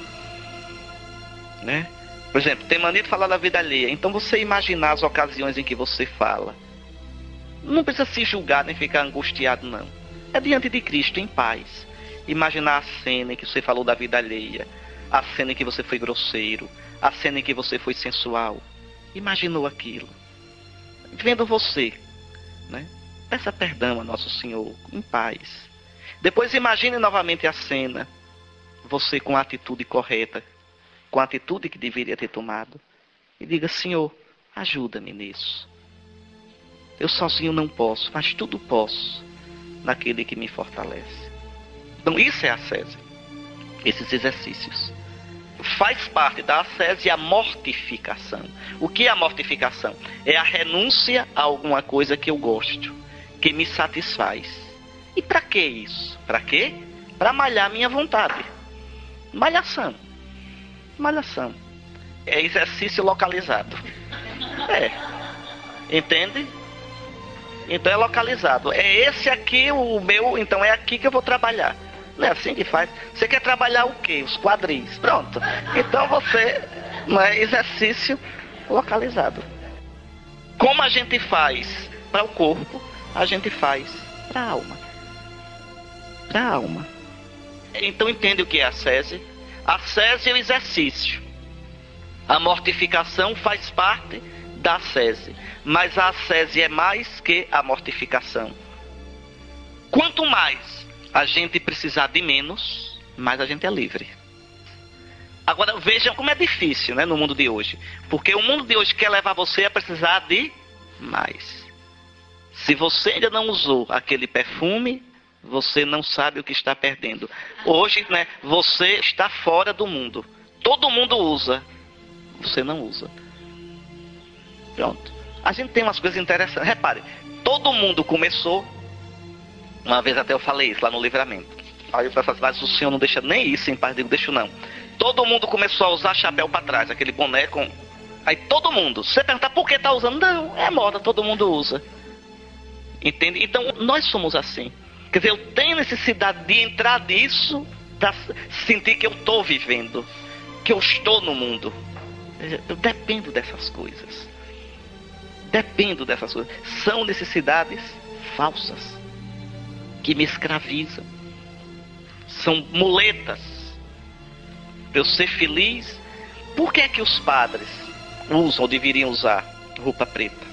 Né? Por exemplo, tem mania de falar da vida alheia. Então você imaginar as ocasiões em que você fala. Não precisa se julgar nem ficar angustiado, não. É diante de Cristo, em paz. Imaginar a cena em que você falou da vida alheia. A cena em que você foi grosseiro. A cena em que você foi sensual. Imaginou aquilo. Vendo você, né? Peça perdão a Nosso Senhor, em paz. Depois imagine novamente a cena. Você com a atitude correta, com a atitude que deveria ter tomado. E diga, Senhor, ajuda-me nisso. Eu sozinho não posso, mas tudo posso naquele que me fortalece. Então isso é a ascese. Esses exercícios. Faz parte da ascese a mortificação. O que é a mortificação? É a renúncia a alguma coisa que eu gosto, que me satisfaz. E para que isso? Para quê? Para malhar minha vontade. Malhação. Malhação. É exercício localizado. É. Entende? Então é localizado. É esse aqui o meu, então é aqui que eu vou trabalhar. Não é assim que faz. Você quer trabalhar o quê? Os quadris. Pronto. Então você, não é exercício localizado. Como a gente faz para o corpo, a gente faz para a alma. Para a alma. Então entende o que é a ascese? A ascese é o exercício. A mortificação faz parte da ascese. Mas a ascese é mais que a mortificação. Quanto mais a gente precisar de menos, mais a gente é livre. Agora vejam como é difícil, né, no mundo de hoje. Porque o mundo de hoje quer levar você a precisar de mais. Se você ainda não usou aquele perfume, você não sabe o que está perdendo. Hoje, né, você está fora do mundo. Todo mundo usa. Você não usa. Pronto. A gente tem umas coisas interessantes. Repare, todo mundo começou. Uma vez até eu falei isso lá no Livramento. Aí eu falei, mas o senhor não deixa nem isso em paz. Eu digo, deixa não. Todo mundo começou a usar chapéu para trás, aquele boné com... Aí todo mundo. Se você perguntar por que tá usando, não, é moda, todo mundo usa. Entende? Então nós somos assim. Quer dizer, eu tenho necessidade de entrar nisso para sentir que eu estou vivendo, que eu estou no mundo. Eu dependo dessas coisas. Dependo dessas coisas. São necessidades falsas que me escravizam. São muletas para eu ser feliz. Por que é que os padres usam ou deveriam usar roupa preta?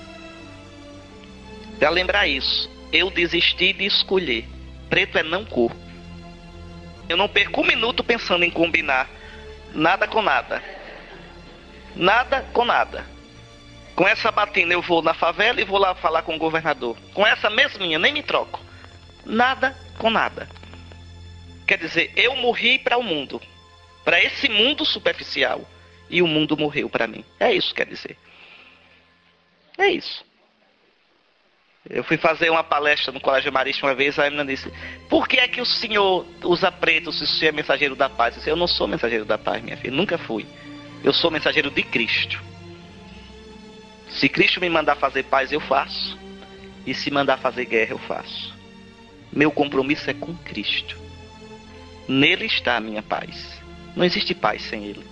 Para lembrar isso, eu desisti de escolher. Preto é não cor. Eu não perco um minuto pensando em combinar nada com nada. Nada com nada. Com essa batina eu vou na favela e vou lá falar com o governador. Com essa mesminha, nem me troco. Nada com nada. Quer dizer, eu morri para o mundo. Para esse mundo superficial. E o mundo morreu para mim. É isso que quer dizer. É isso. Eu fui fazer uma palestra no Colégio Marista uma vez, a menina disse, por que é que o senhor usa preto se o senhor é mensageiro da paz? Eu disse, eu não sou mensageiro da paz, minha filha, nunca fui. Eu sou mensageiro de Cristo. Se Cristo me mandar fazer paz, eu faço. E se mandar fazer guerra, eu faço. Meu compromisso é com Cristo. Nele está a minha paz. Não existe paz sem Ele.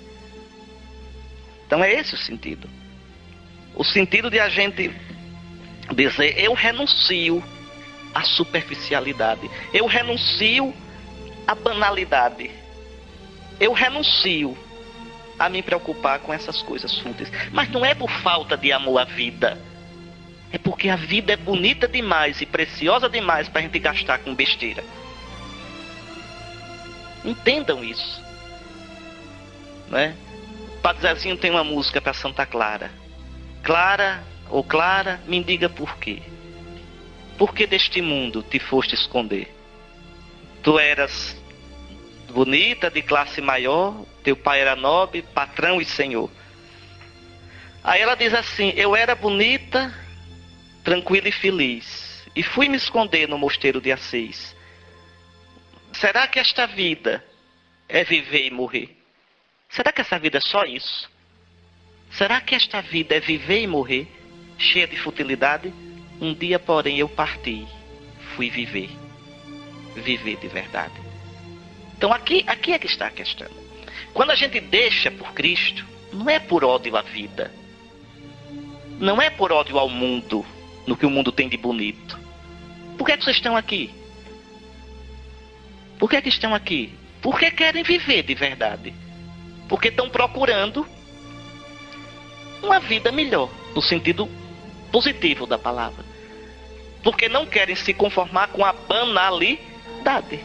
Então é esse o sentido. O sentido de a gente dizer, eu renuncio à superficialidade. Eu renuncio à banalidade. Eu renuncio a me preocupar com essas coisas fúteis. Mas não é por falta de amor à vida. É porque a vida é bonita demais e preciosa demais para a gente gastar com besteira. Entendam isso. Não é? O Padre Zezinho tem uma música para Santa Clara. Clara, ou Clara, me diga por quê. Por que deste mundo te foste esconder? Tu eras bonita, de classe maior, teu pai era nobre, patrão e senhor. Aí ela diz assim, eu era bonita, tranquila e feliz, e fui me esconder no mosteiro de Assis. Será que esta vida é viver e morrer? Será que essa vida é só isso? Será que esta vida é viver e morrer, cheia de futilidade? Um dia, porém, eu parti, fui viver. Viver de verdade. Então aqui é que está a questão. Quando a gente deixa por Cristo, não é por ódio à vida. Não é por ódio ao mundo, no que o mundo tem de bonito. Por que vocês estão aqui? Por que estão aqui? Porque querem viver de verdade. Porque estão procurando uma vida melhor, no sentido positivo da palavra. Porque não querem se conformar com a banalidade,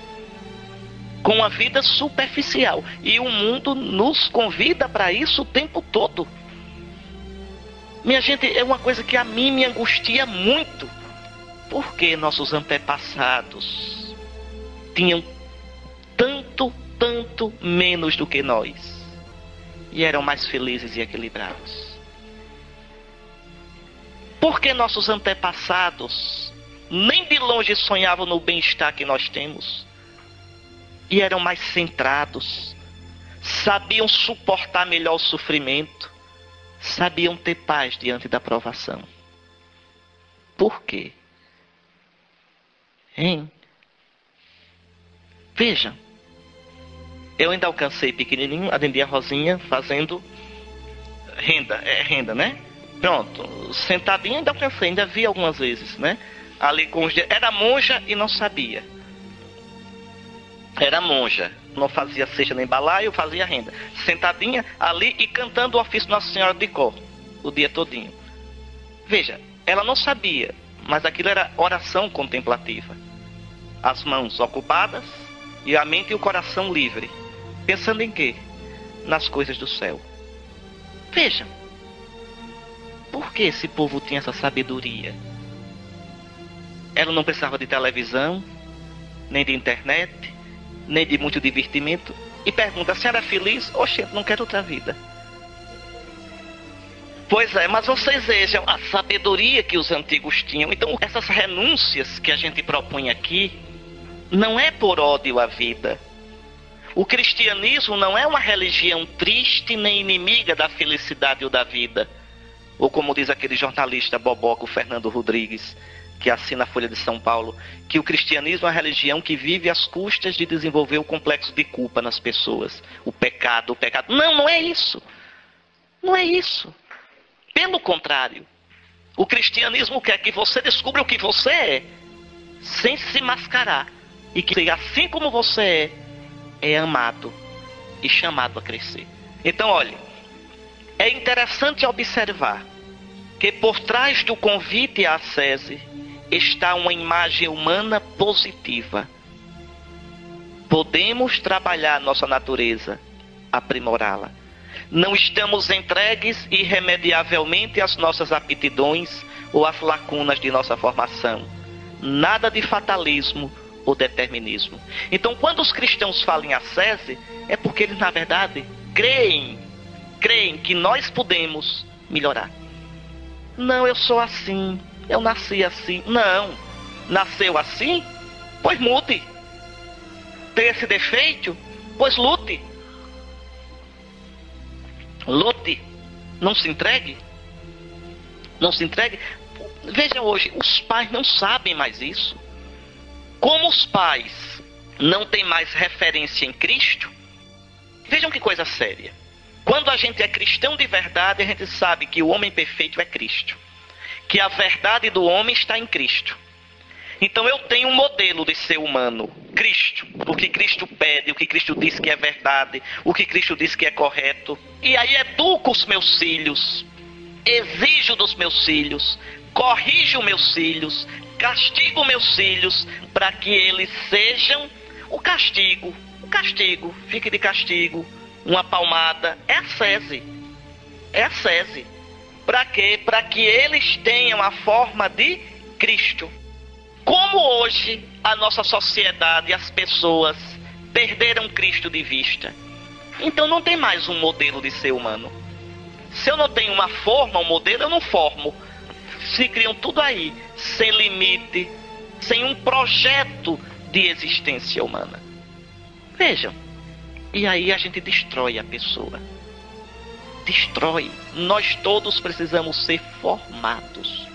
com a vida superficial. E o mundo nos convida para isso o tempo todo. Minha gente, é uma coisa que a mim me angustia muito. Porque nossos antepassados tinham tanto menos do que nós. E eram mais felizes e equilibrados. Porque nossos antepassados nem de longe sonhavam no bem-estar que nós temos. E eram mais centrados, sabiam suportar melhor o sofrimento, sabiam ter paz diante da provação. Por quê? Hein? Vejam, eu ainda alcancei pequenininho, atendi a Rosinha fazendo renda, né? Pronto, sentadinha ainda alcancei, ainda vi algumas vezes, né? Ali com os dedos. Era monja e não sabia. Era monja, não fazia cesta nem balaio, fazia renda. Sentadinha ali e cantando o ofício Nossa Senhora de cor, o dia todinho. Veja, ela não sabia, mas aquilo era oração contemplativa. As mãos ocupadas e a mente e o coração livre. Pensando em quê? Nas coisas do céu. Vejam, por que esse povo tinha essa sabedoria? Ela não precisava de televisão, nem de internet, nem de muito divertimento. E pergunta, a senhora é feliz? Oxe, não quero outra vida. Pois é, mas vocês vejam a sabedoria que os antigos tinham. Então, essas renúncias que a gente propõe aqui, não é por ódio à vida. O cristianismo não é uma religião triste nem inimiga da felicidade ou da vida. Ou como diz aquele jornalista boboca, o Fernando Rodrigues, que assina a Folha de São Paulo, que o cristianismo é uma religião que vive às custas de desenvolver o complexo de culpa nas pessoas. O pecado. Não, não é isso. Não é isso. Pelo contrário, o cristianismo quer que você descubra o que você é, sem se mascarar. E que assim como você é amado e chamado a crescer. Então, olhe, é interessante observar que por trás do convite à ascese está uma imagem humana positiva. Podemos trabalhar nossa natureza, aprimorá-la. Não estamos entregues irremediavelmente às nossas aptidões ou às lacunas de nossa formação. Nada de fatalismo ou determinismo. Então, quando os cristãos falam em ascese, é porque eles, na verdade, creem que nós podemos melhorar. Não, eu sou assim, eu nasci assim. Não, nasceu assim? Pois mude. Tem esse defeito? Pois lute. Lute. Não se entregue. Não se entregue. Vejam hoje, os pais não sabem mais isso. Como os pais não têm mais referência em Cristo, vejam que coisa séria. Quando a gente é cristão de verdade, a gente sabe que o homem perfeito é Cristo. Que a verdade do homem está em Cristo. Então eu tenho um modelo de ser humano, Cristo. O que Cristo pede, o que Cristo diz que é verdade, o que Cristo diz que é correto. E aí educo os meus filhos, exijo dos meus filhos, corrijo meus filhos, castigo meus filhos, para que eles sejam o castigo, fique de castigo, uma palmada, é ascese. Para quê? Para que eles tenham a forma de Cristo. Como hoje a nossa sociedade, as pessoas perderam Cristo de vista, então não tem mais um modelo de ser humano. Se eu não tenho uma forma, um modelo, eu não formo. Se criam tudo aí, sem limite, sem um projeto de existência humana. Vejam, e aí a gente destrói a pessoa. Destrói. Nós todos precisamos ser formados,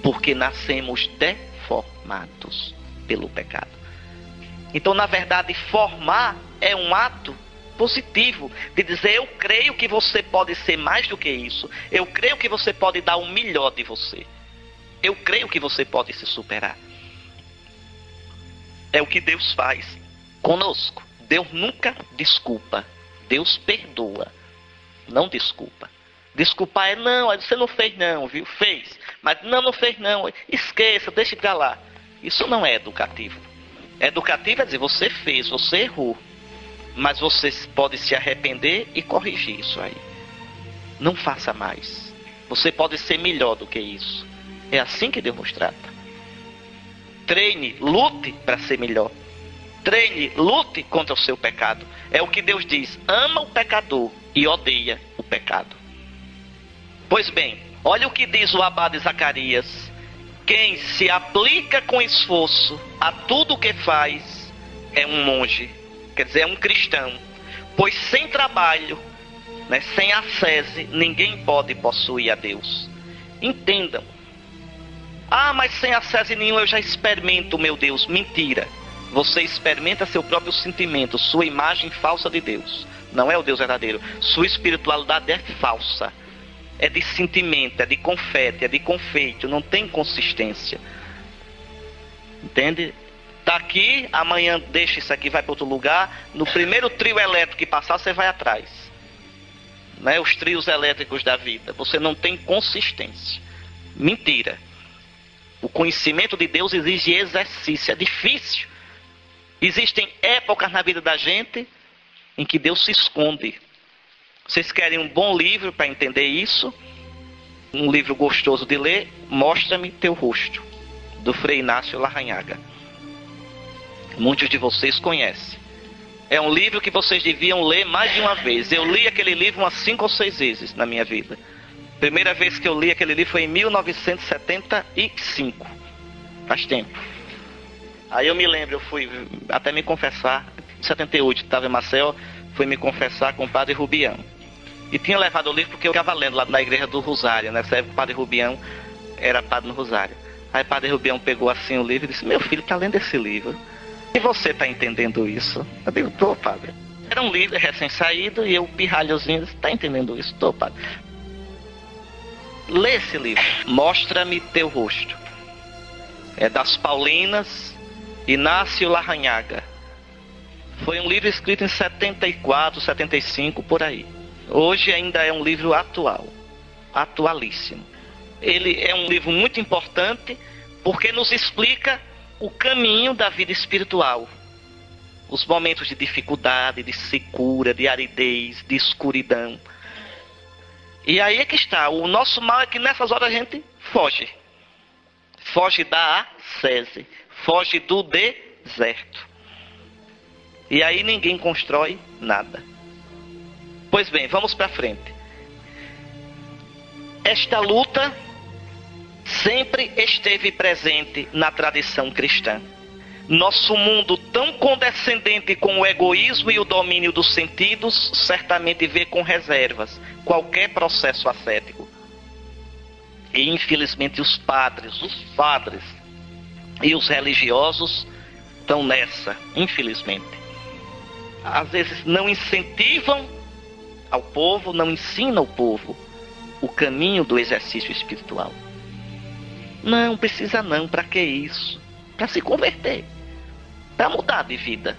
porque nascemos deformados pelo pecado. Então, na verdade, formar é um ato positivo, de dizer, eu creio que você pode ser mais do que isso, eu creio que você pode dar o melhor de você, eu creio que você pode se superar. É o que Deus faz conosco. Deus nunca desculpa, Deus perdoa, não desculpa. Desculpar é, não, você não fez não, viu? Fez, mas não fez não, esqueça, deixa pra lá. Isso não é educativo. Educativo é dizer, você fez, você errou, mas você pode se arrepender e corrigir isso aí. Não faça mais. Você pode ser melhor do que isso. É assim que Deus nos trata. Treine, lute para ser melhor. Treine, lute contra o seu pecado. É o que Deus diz. Ama o pecador e odeia o pecado. Pois bem, olha o que diz o abade Zacarias. Quem se aplica com esforço a tudo o que faz é um monge. Quer dizer, é um cristão. Pois sem trabalho, né, sem ascese, ninguém pode possuir a Deus. Entendam. Ah, mas sem ascese nenhum eu já experimento, meu Deus. Mentira. Você experimenta seu próprio sentimento, sua imagem falsa de Deus. Não é o Deus verdadeiro. Sua espiritualidade é falsa. É de sentimento, é de confete, é de confeito. Não tem consistência. Entende? Tá aqui, amanhã deixa isso aqui, vai para outro lugar. No primeiro trio elétrico que passar, você vai atrás. Né? Os trios elétricos da vida. Você não tem consistência. Mentira. O conhecimento de Deus exige exercício. É difícil. Existem épocas na vida da gente em que Deus se esconde. Vocês querem um bom livro para entender isso? Um livro gostoso de ler? Mostra-me teu rosto, do Frei Inácio Larrañaga. Muitos de vocês conhecem. É um livro que vocês deviam ler mais de uma vez. Eu li aquele livro umas 5 ou 6 vezes na minha vida. Primeira vez que eu li aquele livro foi em 1975. Faz tempo. Aí eu me lembro, eu fui até me confessar, em 78, estava em Maceió, fui me confessar com o padre Rubião. E tinha levado o livro porque eu estava lendo lá na igreja do Rosário, né? O padre Rubião era padre no Rosário. Aí o padre Rubião pegou assim o livro e disse: meu filho está lendo esse livro. E você está entendendo isso? Eu digo: tô, padre. Era um livro recém-saído e eu, pirralhozinho, disse: está entendendo isso? Tô, padre. Lê esse livro. Mostra-me teu rosto. É das Paulinas, Inácio Larrañaga. Foi um livro escrito em 74, 75, por aí. Hoje ainda é um livro atual. Atualíssimo. Ele é um livro muito importante porque nos explica o caminho da vida espiritual. Os momentos de dificuldade, de secura, de aridez, de escuridão. E aí é que está. O nosso mal é que nessas horas a gente foge. Foge da ascese. Foge do deserto. E aí ninguém constrói nada. Pois bem, vamos para frente. Esta luta sempre esteve presente na tradição cristã. Nosso mundo, tão condescendente com o egoísmo e o domínio dos sentidos, certamente vê com reservas qualquer processo ascético. E infelizmente os padres e os religiosos estão nessa, infelizmente. Às vezes não incentivam ao povo, não ensinam ao povo o caminho do exercício espiritual. Não, precisa não, para que isso? Para se converter, para mudar de vida,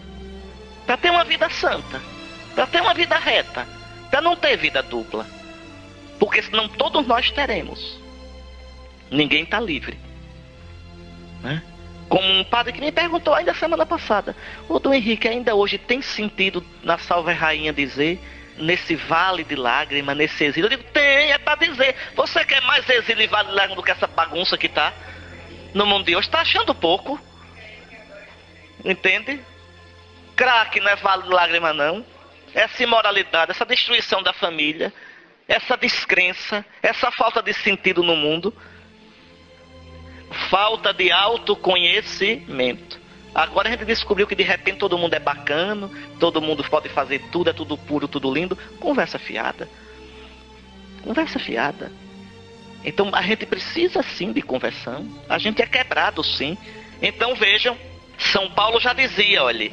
para ter uma vida santa, para ter uma vida reta, para não ter vida dupla. Porque senão todos nós teremos. Ninguém está livre, né? Como um padre que me perguntou ainda semana passada: ô Dom Henrique, ainda hoje tem sentido na Salve Rainha dizer, nesse vale de lágrimas, nesse exílio? Eu digo: tem, é para dizer. Você quer mais exílio e vale de lágrimas do que essa bagunça que está no mundo de hoje? Está achando pouco? Entende? Crack não é vale de lágrimas não. Essa imoralidade, essa destruição da família, essa descrença, essa falta de sentido no mundo, falta de autoconhecimento. Agora a gente descobriu que de repente todo mundo é bacana, todo mundo pode fazer tudo, é tudo puro, tudo lindo. Conversa fiada. Conversa fiada. Então a gente precisa sim de conversão. A gente é quebrado sim. Então vejam, São Paulo já dizia, olha,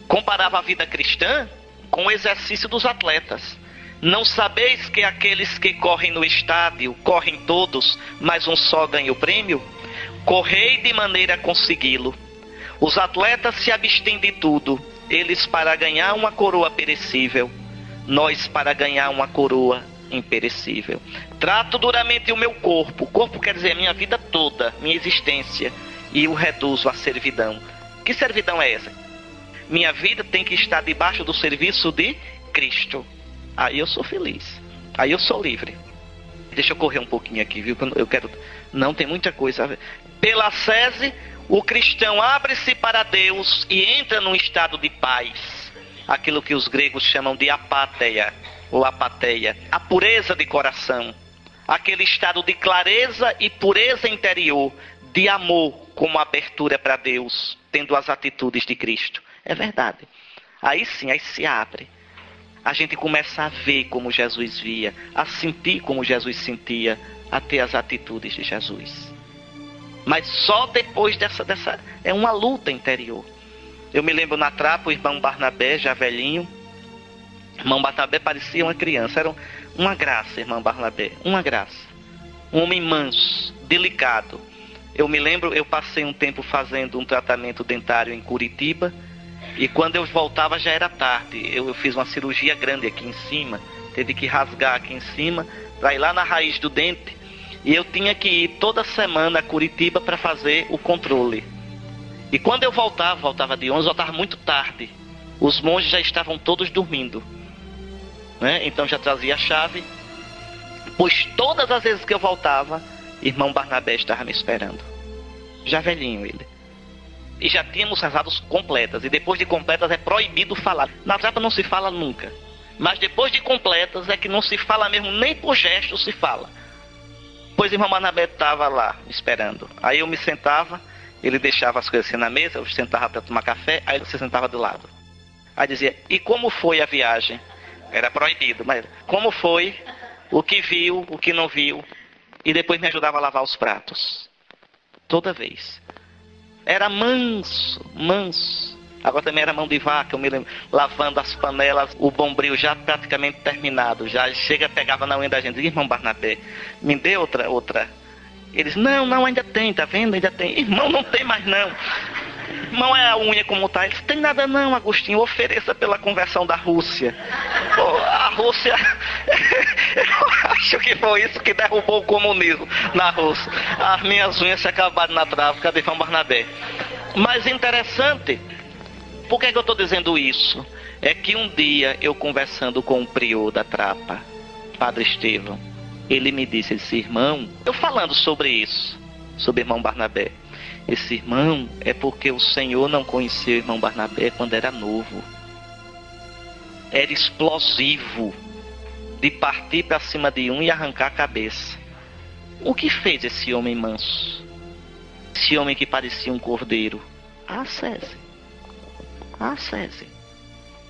comparava a vida cristã com o exercício dos atletas. Não sabeis que aqueles que correm no estádio, correm todos, mas um só ganha o prêmio? Correi de maneira a consegui-lo. Os atletas se abstêm de tudo, eles para ganhar uma coroa perecível, nós para ganhar uma coroa imperecível. Trato duramente o meu corpo, corpo quer dizer a minha vida toda, minha existência, e o reduzo à servidão. Que servidão é essa? Minha vida tem que estar debaixo do serviço de Cristo. Aí eu sou feliz, aí eu sou livre. Deixa eu correr um pouquinho aqui, viu? Eu quero... Não, tem muita coisa. Pela ascese, o cristão abre-se para Deus e entra num estado de paz. Aquilo que os gregos chamam de apáteia, ou apateia. A pureza de coração. Aquele estado de clareza e pureza interior, de amor como abertura para Deus, tendo as atitudes de Cristo. É verdade. Aí sim, aí se abre. a gente começa a ver como Jesus via, a sentir como Jesus sentia, a ter as atitudes de Jesus. Mas só depois dessa é uma luta interior. Eu me lembro na Trapa, o irmão Barnabé, já velhinho. O irmão Barnabé parecia uma criança. Era uma graça, irmão Barnabé. Uma graça. Um homem manso, delicado. Eu me lembro, eu passei um tempo fazendo um tratamento dentário em Curitiba. E quando eu voltava já era tarde. Eu fiz uma cirurgia grande aqui em cima. Teve que rasgar aqui em cima para ir lá na raiz do dente. E eu tinha que ir toda semana a Curitiba para fazer o controle. E quando eu voltava de 11, voltava muito tarde. Os monges já estavam todos dormindo, né? Então já trazia a chave. Pois todas as vezes que eu voltava, irmão Barnabé estava me esperando. Já velhinho ele. E já tínhamos rezado completas. E depois de completas é proibido falar. Na Trapa não se fala nunca. Mas depois de completas é que não se fala mesmo, nem por gesto se fala. Pois irmão Barnabé estava lá esperando. Aí eu me sentava. Ele deixava as coisas assim na mesa, eu sentava para tomar café, aí ele se sentava do lado. Aí dizia, e como foi a viagem? Era proibido, mas como foi? O que viu, o que não viu? E depois me ajudava a lavar os pratos. Toda vez. Era manso, manso. Agora também era mão de vaca, eu me lembro, lavando as panelas, o bombril já praticamente terminado. Já chega, pegava na unha da gente, irmão Barnabé, me dê outra. Eles, não, ainda tem, tá vendo? Ainda tem. Irmão, não tem mais não. Irmão, é a unha como tá. Eles, tem nada não, Agostinho, ofereça pela conversão da Rússia. Pô, a Rússia, eu acho que foi isso que derrubou o comunismo na Rússia. As minhas unhas se acabaram na trave, cadê Irmão Barnabé? Mas interessante, por que eu estou dizendo isso? É que um dia eu conversando com o prior da Trapa, Padre Estevão, ele me disse, irmão, eu falando sobre isso, sobre irmão Barnabé. Esse irmão é porque o Senhor não conheceu o irmão Barnabé quando era novo. Era explosivo, de partir para cima de um e arrancar a cabeça. O que fez esse homem manso? Esse homem que parecia um cordeiro? Cese.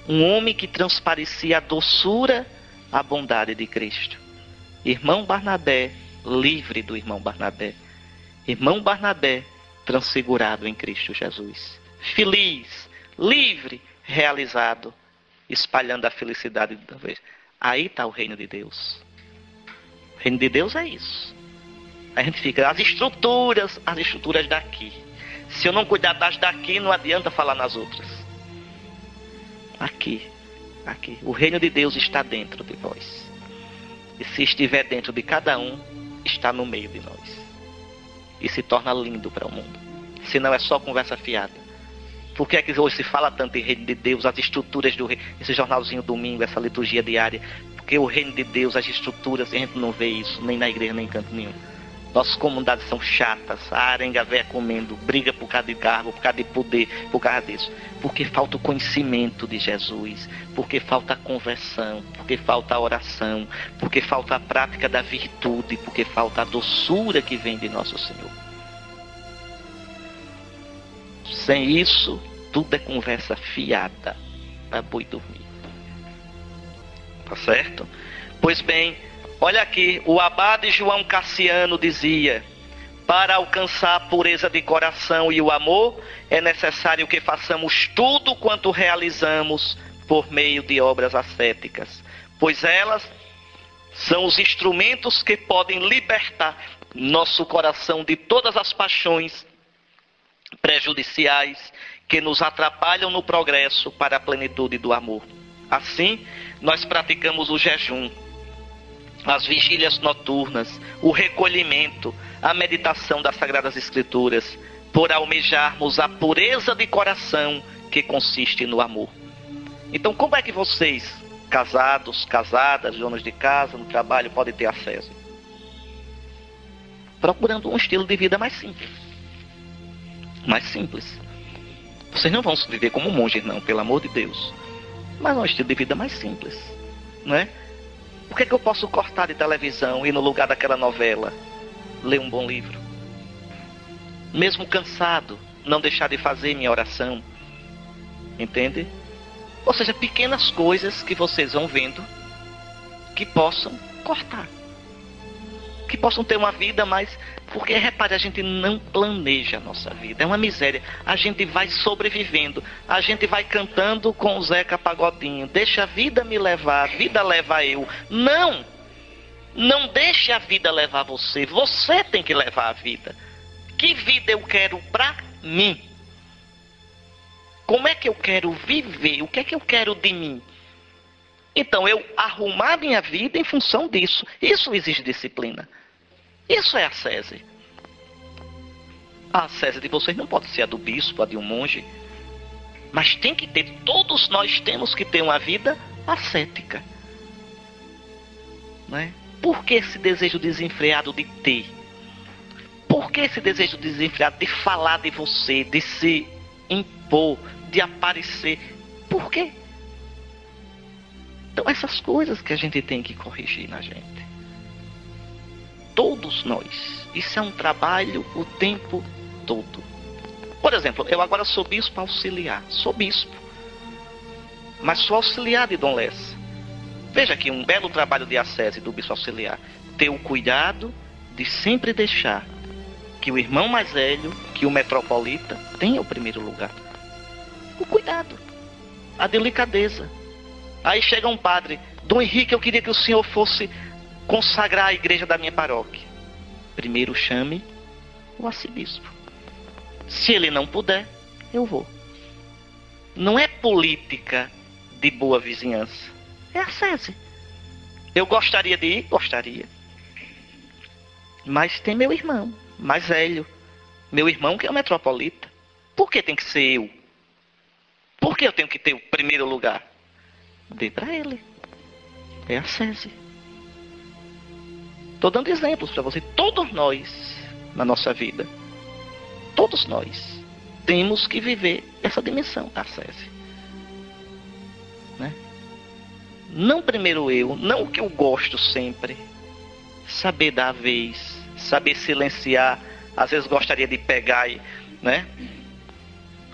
Um homem que transparecia a doçura, a bondade de Cristo. Irmão Barnabé, livre do irmão Barnabé. Irmão Barnabé, transfigurado em Cristo Jesus. Feliz, livre, realizado, espalhando a felicidade de Deus. Aí está o reino de Deus. O reino de Deus é isso. A gente fica, as estruturas daqui. Se eu não cuidar das daqui, não adianta falar nas outras. Aqui. O reino de Deus está dentro de vós. E se estiver dentro de cada um, está no meio de nós. E se torna lindo para o mundo. Se não é só conversa fiada. Por que é que hoje se fala tanto em reino de Deus, as estruturas do reino, esse jornalzinho domingo, essa liturgia diária? Porque o reino de Deus, as estruturas, a gente não vê isso, nem na igreja, nem em canto nenhum. Nossas comunidades são chatas, a arenga véia comendo, briga por causa de cargo, por causa de poder, por causa disso. Porque falta o conhecimento de Jesus, porque falta a conversão, porque falta a oração, porque falta a prática da virtude, porque falta a doçura que vem de nosso Senhor. Sem isso, tudo é conversa fiada para boi dormir. Tá certo? Pois bem, olha aqui, o abade João Cassiano dizia: para alcançar a pureza de coração e o amor, é necessário que façamos tudo quanto realizamos por meio de obras ascéticas, pois elas são os instrumentos que podem libertar nosso coração de todas as paixões prejudiciais que nos atrapalham no progresso para a plenitude do amor. Assim, nós praticamos o jejum, as vigílias noturnas, o recolhimento, a meditação das Sagradas Escrituras, por almejarmos a pureza de coração que consiste no amor. Então, como é que vocês, casados, casadas, donos de casa, no trabalho, podem ter acesso? Procurando um estilo de vida mais simples. Mais simples. Vocês não vão viver como monges, não, pelo amor de Deus. Mas um estilo de vida mais simples, não é? Por que eu posso cortar de televisão e no lugar daquela novela ler um bom livro? Mesmo cansado, não deixar de fazer minha oração. Entende? Ou seja, pequenas coisas que vocês vão vendo que possam cortar. Que possam ter uma vida mais... Porque, repare, a gente não planeja a nossa vida. É uma miséria. A gente vai sobrevivendo. A gente vai cantando com o Zeca Pagodinho. Deixa a vida me levar, a vida leva eu. Não! Não deixe a vida levar você. Você tem que levar a vida. Que vida eu quero pra mim? Como é que eu quero viver? O que é que eu quero de mim? Então, eu arrumar minha vida em função disso. Isso exige disciplina. Isso é ascese. A ascese de vocês não pode ser a do bispo, a de um monge. Mas tem que ter, todos nós temos que ter uma vida ascética. Não é? Por que esse desejo desenfreado de ter? Por que esse desejo desenfreado de falar de você, de se impor, de aparecer? Por quê? Então essas coisas que a gente tem que corrigir na gente. Todos nós. Isso é um trabalho o tempo todo. Por exemplo, eu agora sou bispo auxiliar. Sou bispo. Mas sou auxiliar de Dom Lessa. Veja aqui um belo trabalho de ascese do bispo auxiliar. Ter o cuidado de sempre deixar que o irmão mais velho, que o metropolita, tenha o primeiro lugar. O cuidado. A delicadeza. Aí chega um padre. Dom Henrique, eu queria que o senhor fosse consagrar a igreja da minha paróquia. Primeiro chame o arcebispo. Se ele não puder, eu vou. Não é política de boa vizinhança. É ascese. Eu gostaria de ir? Gostaria. Mas tem meu irmão, mais velho. Meu irmão que é o metropolita. Por que tem que ser eu? Por que eu tenho que ter o primeiro lugar? Dê para ele. É ascese. Estou dando exemplos para você. Todos nós, na nossa vida, todos nós, temos que viver essa dimensão da ascese. Né? Não primeiro eu, não o que eu gosto sempre. Saber dar a vez, saber silenciar. Às vezes gostaria de pegar e... né?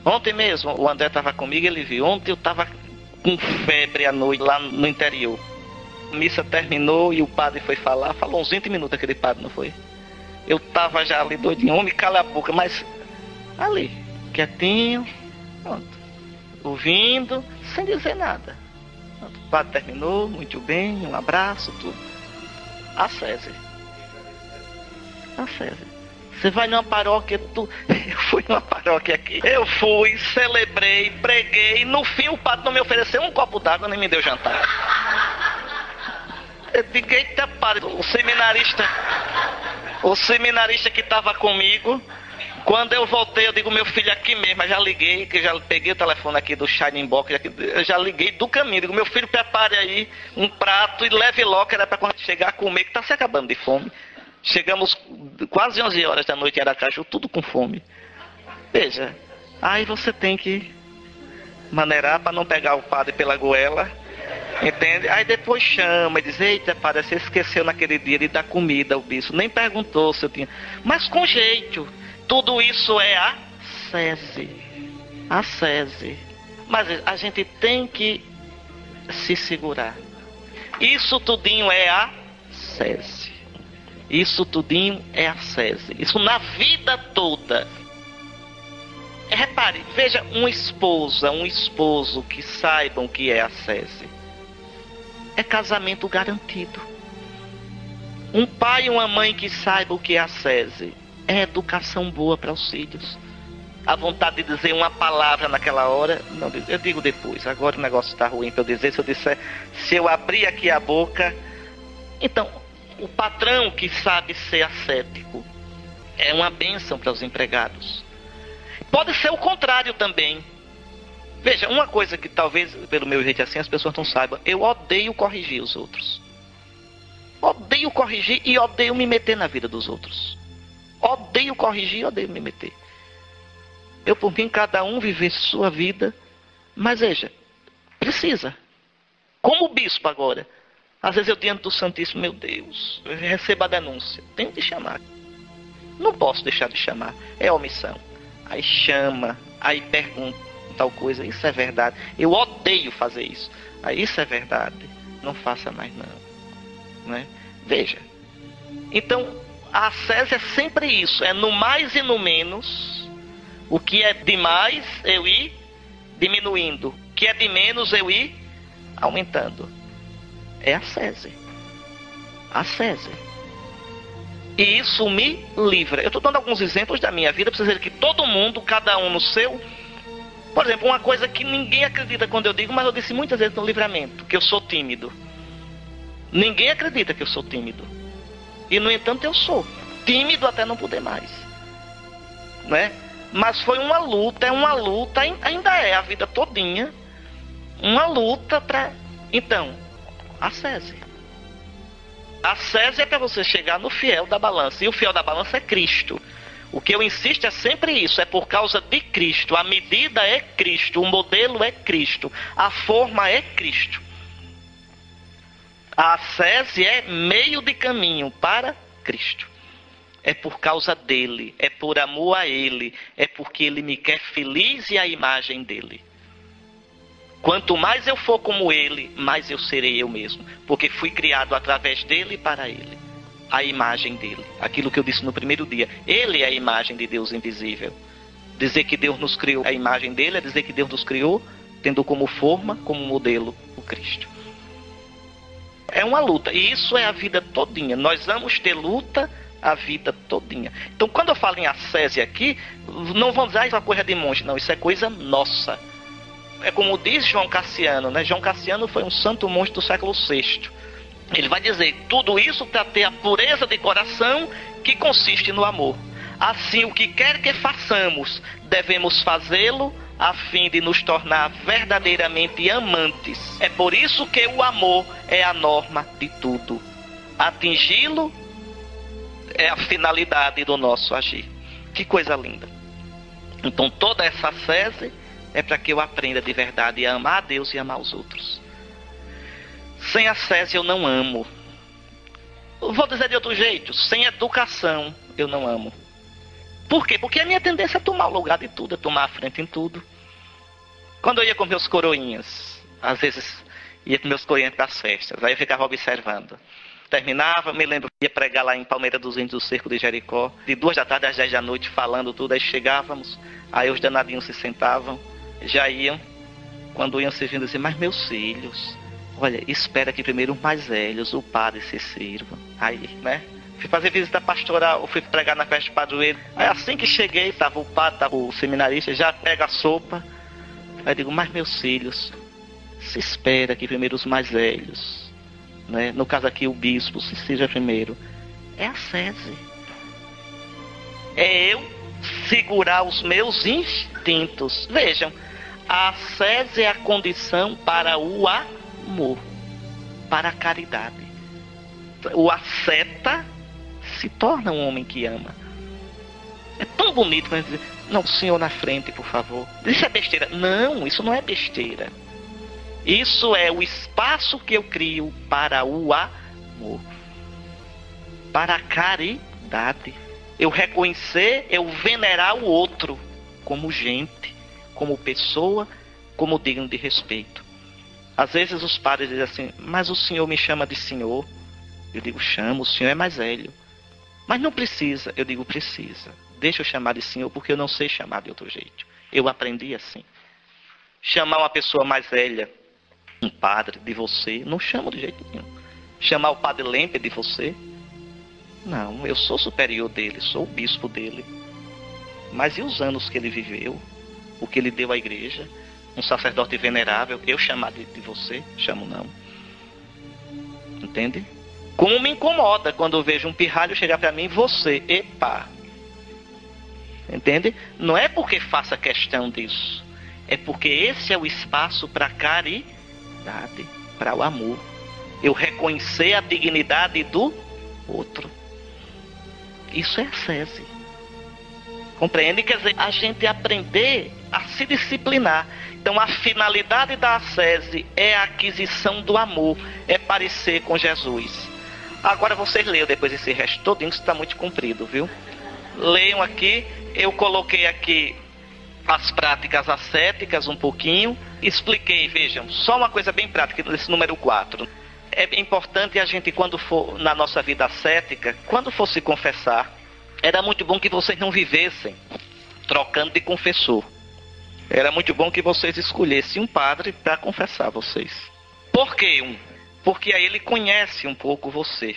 Ontem mesmo, o André estava comigo, ele viu. Ontem eu estava com febre à noite lá no interior. A missa terminou e o padre foi falar. Falou uns 20 minutos aquele padre, não foi? Eu estava já ali doidinho. Homem, cala a boca, mas ali, quietinho, pronto. Ouvindo, sem dizer nada. O padre terminou, muito bem, um abraço, tudo. Ascese. Ascese. Você vai numa paróquia, eu fui numa paróquia aqui. Eu fui, celebrei, preguei. No fim o padre não me ofereceu um copo d'água, nem me deu jantar. Eu digo, eita, padre, o seminarista que estava comigo, quando eu voltei, eu digo, meu filho aqui mesmo, eu já liguei, que eu já peguei o telefone aqui do Shining Box, eu já liguei do caminho, digo, meu filho, prepare aí um prato e leve logo, que era para quando chegar a comer, que está se acabando de fome. Chegamos quase 11 horas da noite em Aracaju, tudo com fome. Veja, aí você tem que maneirar para não pegar o padre pela goela, entende? Aí depois chama e diz, eita, padre, você esqueceu naquele dia de dar comida ao bispo, nem perguntou se eu tinha... Mas com jeito, tudo isso é ascese. Ascese. Mas a gente tem que se segurar. Isso tudinho é ascese. Isso tudinho é ascese. Isso na vida toda. Repare, veja, uma esposa, um esposo que saibam o que é ascese. É casamento garantido. Um pai e uma mãe que saibam o que é ascese. É educação boa para os filhos. A vontade de dizer uma palavra naquela hora, não, eu digo depois. Agora o negócio está ruim para eu dizer. Se eu abrir aqui a boca... Então... O patrão que sabe ser ascético é uma bênção para os empregados. Pode ser o contrário também. Veja, uma coisa que talvez, pelo meu jeito assim, as pessoas não saibam. Eu odeio corrigir os outros. Odeio corrigir e odeio me meter na vida dos outros. Odeio corrigir e odeio me meter. Eu, por mim, cada um viver sua vida. Mas veja, precisa. Como bispo agora. Às vezes eu diante do Santíssimo, meu Deus, eu recebo a denúncia, tenho de chamar. Não posso deixar de chamar, é omissão. Aí chama, aí pergunta, tal coisa, isso é verdade. Eu odeio fazer isso. Aí isso é verdade. Não faça mais não. Né? Veja. Então, a ascese é sempre isso. É no mais e no menos. O que é demais, eu ir diminuindo. O que é de menos, eu ir aumentando. É ascese. Ascese. E isso me livra. Eu estou dando alguns exemplos da minha vida para vocês verem que todo mundo, cada um no seu. Por exemplo, uma coisa que ninguém acredita quando eu digo, mas eu disse muitas vezes no livramento, que eu sou tímido. Ninguém acredita que eu sou tímido. E no entanto eu sou. Tímido até não poder mais. Né? Mas foi uma luta, ainda é a vida todinha. Uma luta para... Então, ascese. Ascese é para você chegar no fiel da balança. E o fiel da balança é Cristo. O que eu insisto é sempre isso. É por causa de Cristo. A medida é Cristo. O modelo é Cristo. A forma é Cristo. A ascese é meio de caminho para Cristo. É por causa dele. É por amor a ele. É porque ele me quer feliz e a imagem dele. Quanto mais eu for como ele, mais eu serei eu mesmo. Porque fui criado através dele e para ele. A imagem dele. Aquilo que eu disse no primeiro dia. Ele é a imagem de Deus invisível. Dizer que Deus nos criou a imagem dele é dizer que Deus nos criou tendo como forma, como modelo, o Cristo. É uma luta. E isso é a vida todinha. Nós vamos ter luta a vida todinha. Então quando eu falo em ascese aqui, não vamos dizer isso é coisa de monge. Não, isso é coisa nossa. É como diz João Cassiano, né? João Cassiano foi um santo monge do século VI. Ele vai dizer, tudo isso para ter a pureza de coração que consiste no amor. Assim, o que quer que façamos, devemos fazê-lo a fim de nos tornar verdadeiramente amantes. É por isso que o amor é a norma de tudo. Atingi-lo é a finalidade do nosso agir. Que coisa linda. Então toda essa ascese é para que eu aprenda de verdade a amar a Deus e amar os outros. Sem ascese eu não amo. Vou dizer de outro jeito, sem educação eu não amo. Por quê? Porque a minha tendência é tomar o lugar de tudo, é tomar a frente em tudo. Quando eu ia com meus coroinhas, às vezes ia com meus coroinhas para as festas, aí eu ficava observando. Terminava, me lembro, ia pregar lá em Palmeira dos Índios, do Cerco de Jericó, de 2 da tarde às 10 da noite, falando tudo, aí chegávamos, aí os danadinhos se sentavam, já iam, quando iam servindo assim, mas meus filhos, olha, espera que primeiro os mais velhos, o padre se sirva. Aí, né? Fui fazer visita pastoral, fui pregar na festa de padroeiro. Aí assim que cheguei, tava o padre, tava o seminarista, já pega a sopa. Aí eu digo, mas meus filhos, se espera que primeiro os mais velhos, né? No caso aqui o bispo, se seja primeiro. É ascese. É eu segurar os meus instintos. Vejam, a ascese é a condição para o amor, para a caridade. O asceta se torna um homem que ama. É tão bonito quando dizer, não, o senhor na frente, por favor. Isso é besteira. Não, isso não é besteira. Isso é o espaço que eu crio para o amor, para a caridade. Eu reconhecer, eu venerar o outro como gente, como pessoa, como digno de respeito. Às vezes os padres dizem assim, mas o senhor me chama de senhor. Eu digo, chamo, o senhor é mais velho. Mas não precisa. Eu digo, precisa. Deixa eu chamar de senhor, porque eu não sei chamar de outro jeito. Eu aprendi assim. Chamar uma pessoa mais velha, um padre, de você, não chamo de jeito nenhum. Chamar o padre Lempe de você, não, eu sou superior dele, sou o bispo dele. Mas e os anos que ele viveu? O que ele deu à igreja? Um sacerdote venerável, eu chamar de você? Chamo não. Entende? Como me incomoda quando eu vejo um pirralho chegar para mim, você, epa. Entende? Não é porque faça questão disso. É porque esse é o espaço para a caridade, para o amor. Eu reconhecer a dignidade do outro. Isso é ascese. Compreende? Quer dizer, a gente aprender a se disciplinar. Então a finalidade da ascese é a aquisição do amor. É parecer com Jesus. Agora vocês leiam depois esse resto todinho, que está muito comprido, viu? Leiam aqui. Eu coloquei aqui as práticas ascéticas um pouquinho. Expliquei, vejam, só uma coisa bem prática nesse número 4. É importante a gente, quando for na nossa vida ascética, quando for se confessar, era muito bom que vocês não vivessem trocando de confessor. Era muito bom que vocês escolhessem um padre para confessar vocês. Por que um? Porque aí ele conhece um pouco você.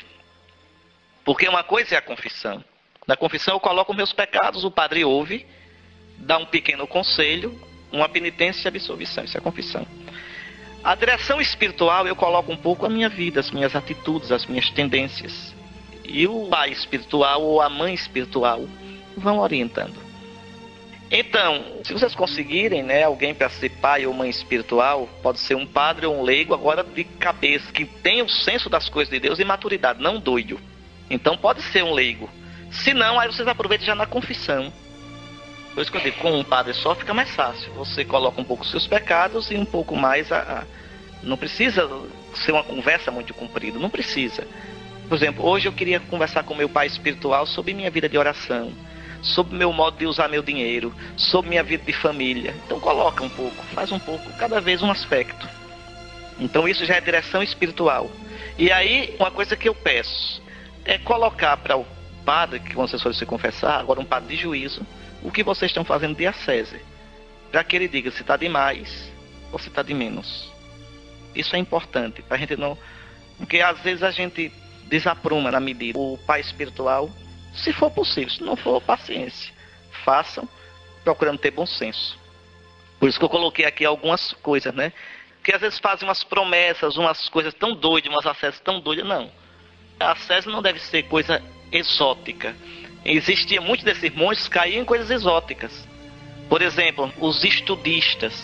Porque uma coisa é a confissão. Na confissão eu coloco meus pecados, o padre ouve, dá um pequeno conselho, uma penitência e absolvição. Isso é a confissão. A direção espiritual eu coloco um pouco a minha vida, as minhas atitudes, as minhas tendências. E o pai espiritual ou a mãe espiritual vão orientando. Então, se vocês conseguirem, né, alguém para ser pai ou mãe espiritual, pode ser um padre ou um leigo, agora de cabeça, que tem o senso das coisas de Deus e maturidade, não doido. Então pode ser um leigo. Se não, aí vocês aproveitam já na confissão. Por isso que eu digo, com um padre só fica mais fácil. Você coloca um pouco os seus pecados e um pouco mais Não precisa ser uma conversa muito comprida, não precisa. Por exemplo, hoje eu queria conversar com meu pai espiritual sobre minha vida de oração, sobre meu modo de usar meu dinheiro, sobre minha vida de família. Então coloca um pouco, faz um pouco, cada vez um aspecto. Então isso já é direção espiritual. E aí, uma coisa que eu peço é colocar para o padre, que quando vocês forem se confessar, agora um padre de juízo, o que vocês estão fazendo de ascese, para que ele diga se está de mais ou se está de menos. Isso é importante, para a gente não... Porque às vezes a gente desapruma na medida. O pai espiritual, se for possível, se não for, paciência. Façam, procurando ter bom senso. Por isso que eu coloquei aqui algumas coisas, né? Porque às vezes fazem umas promessas, umas coisas tão doidas, umas asceses tão doidas. Não. A ascese não deve ser coisa exótica. Existia muitos desses monges que caíam em coisas exóticas. Por exemplo, os estudistas,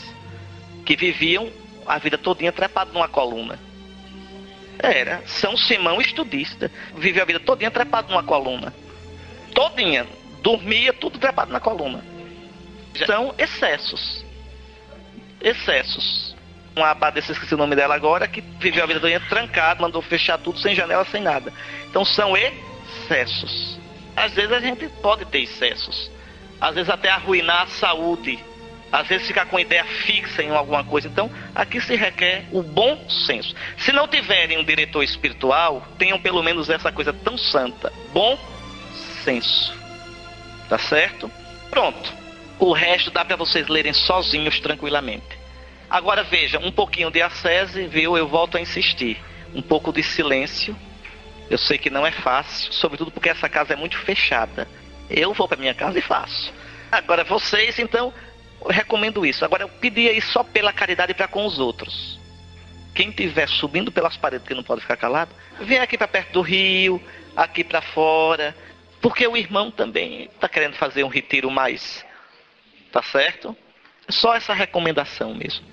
que viviam a vida todinha trepado numa coluna. São Simão estudista, viveu a vida todinha trepado numa coluna. Todinha, dormia tudo trepado na coluna. São excessos. Excessos. Uma abadesa, esqueci o nome dela agora, que viveu a vida todinha trancada, mandou fechar tudo sem janela, sem nada. Então são excessos. Às vezes a gente pode ter excessos. Às vezes até arruinar a saúde. Às vezes ficar com ideia fixa em alguma coisa. Então, aqui se requer o bom senso. Se não tiverem um diretor espiritual, tenham pelo menos essa coisa tão santa. Bom senso. Tá certo? Pronto. O resto dá para vocês lerem sozinhos, tranquilamente. Agora veja, um pouquinho de ascese, viu? Eu volto a insistir. Um pouco de silêncio. Eu sei que não é fácil, sobretudo porque essa casa é muito fechada. Eu vou para minha casa e faço. Agora vocês, então... Eu recomendo isso. Agora eu pedia isso só pela caridade para com os outros. Quem estiver subindo pelas paredes que não pode ficar calado, vem aqui para perto do rio, aqui para fora, porque o irmão também está querendo fazer um retiro mais. Tá certo? Só essa recomendação mesmo.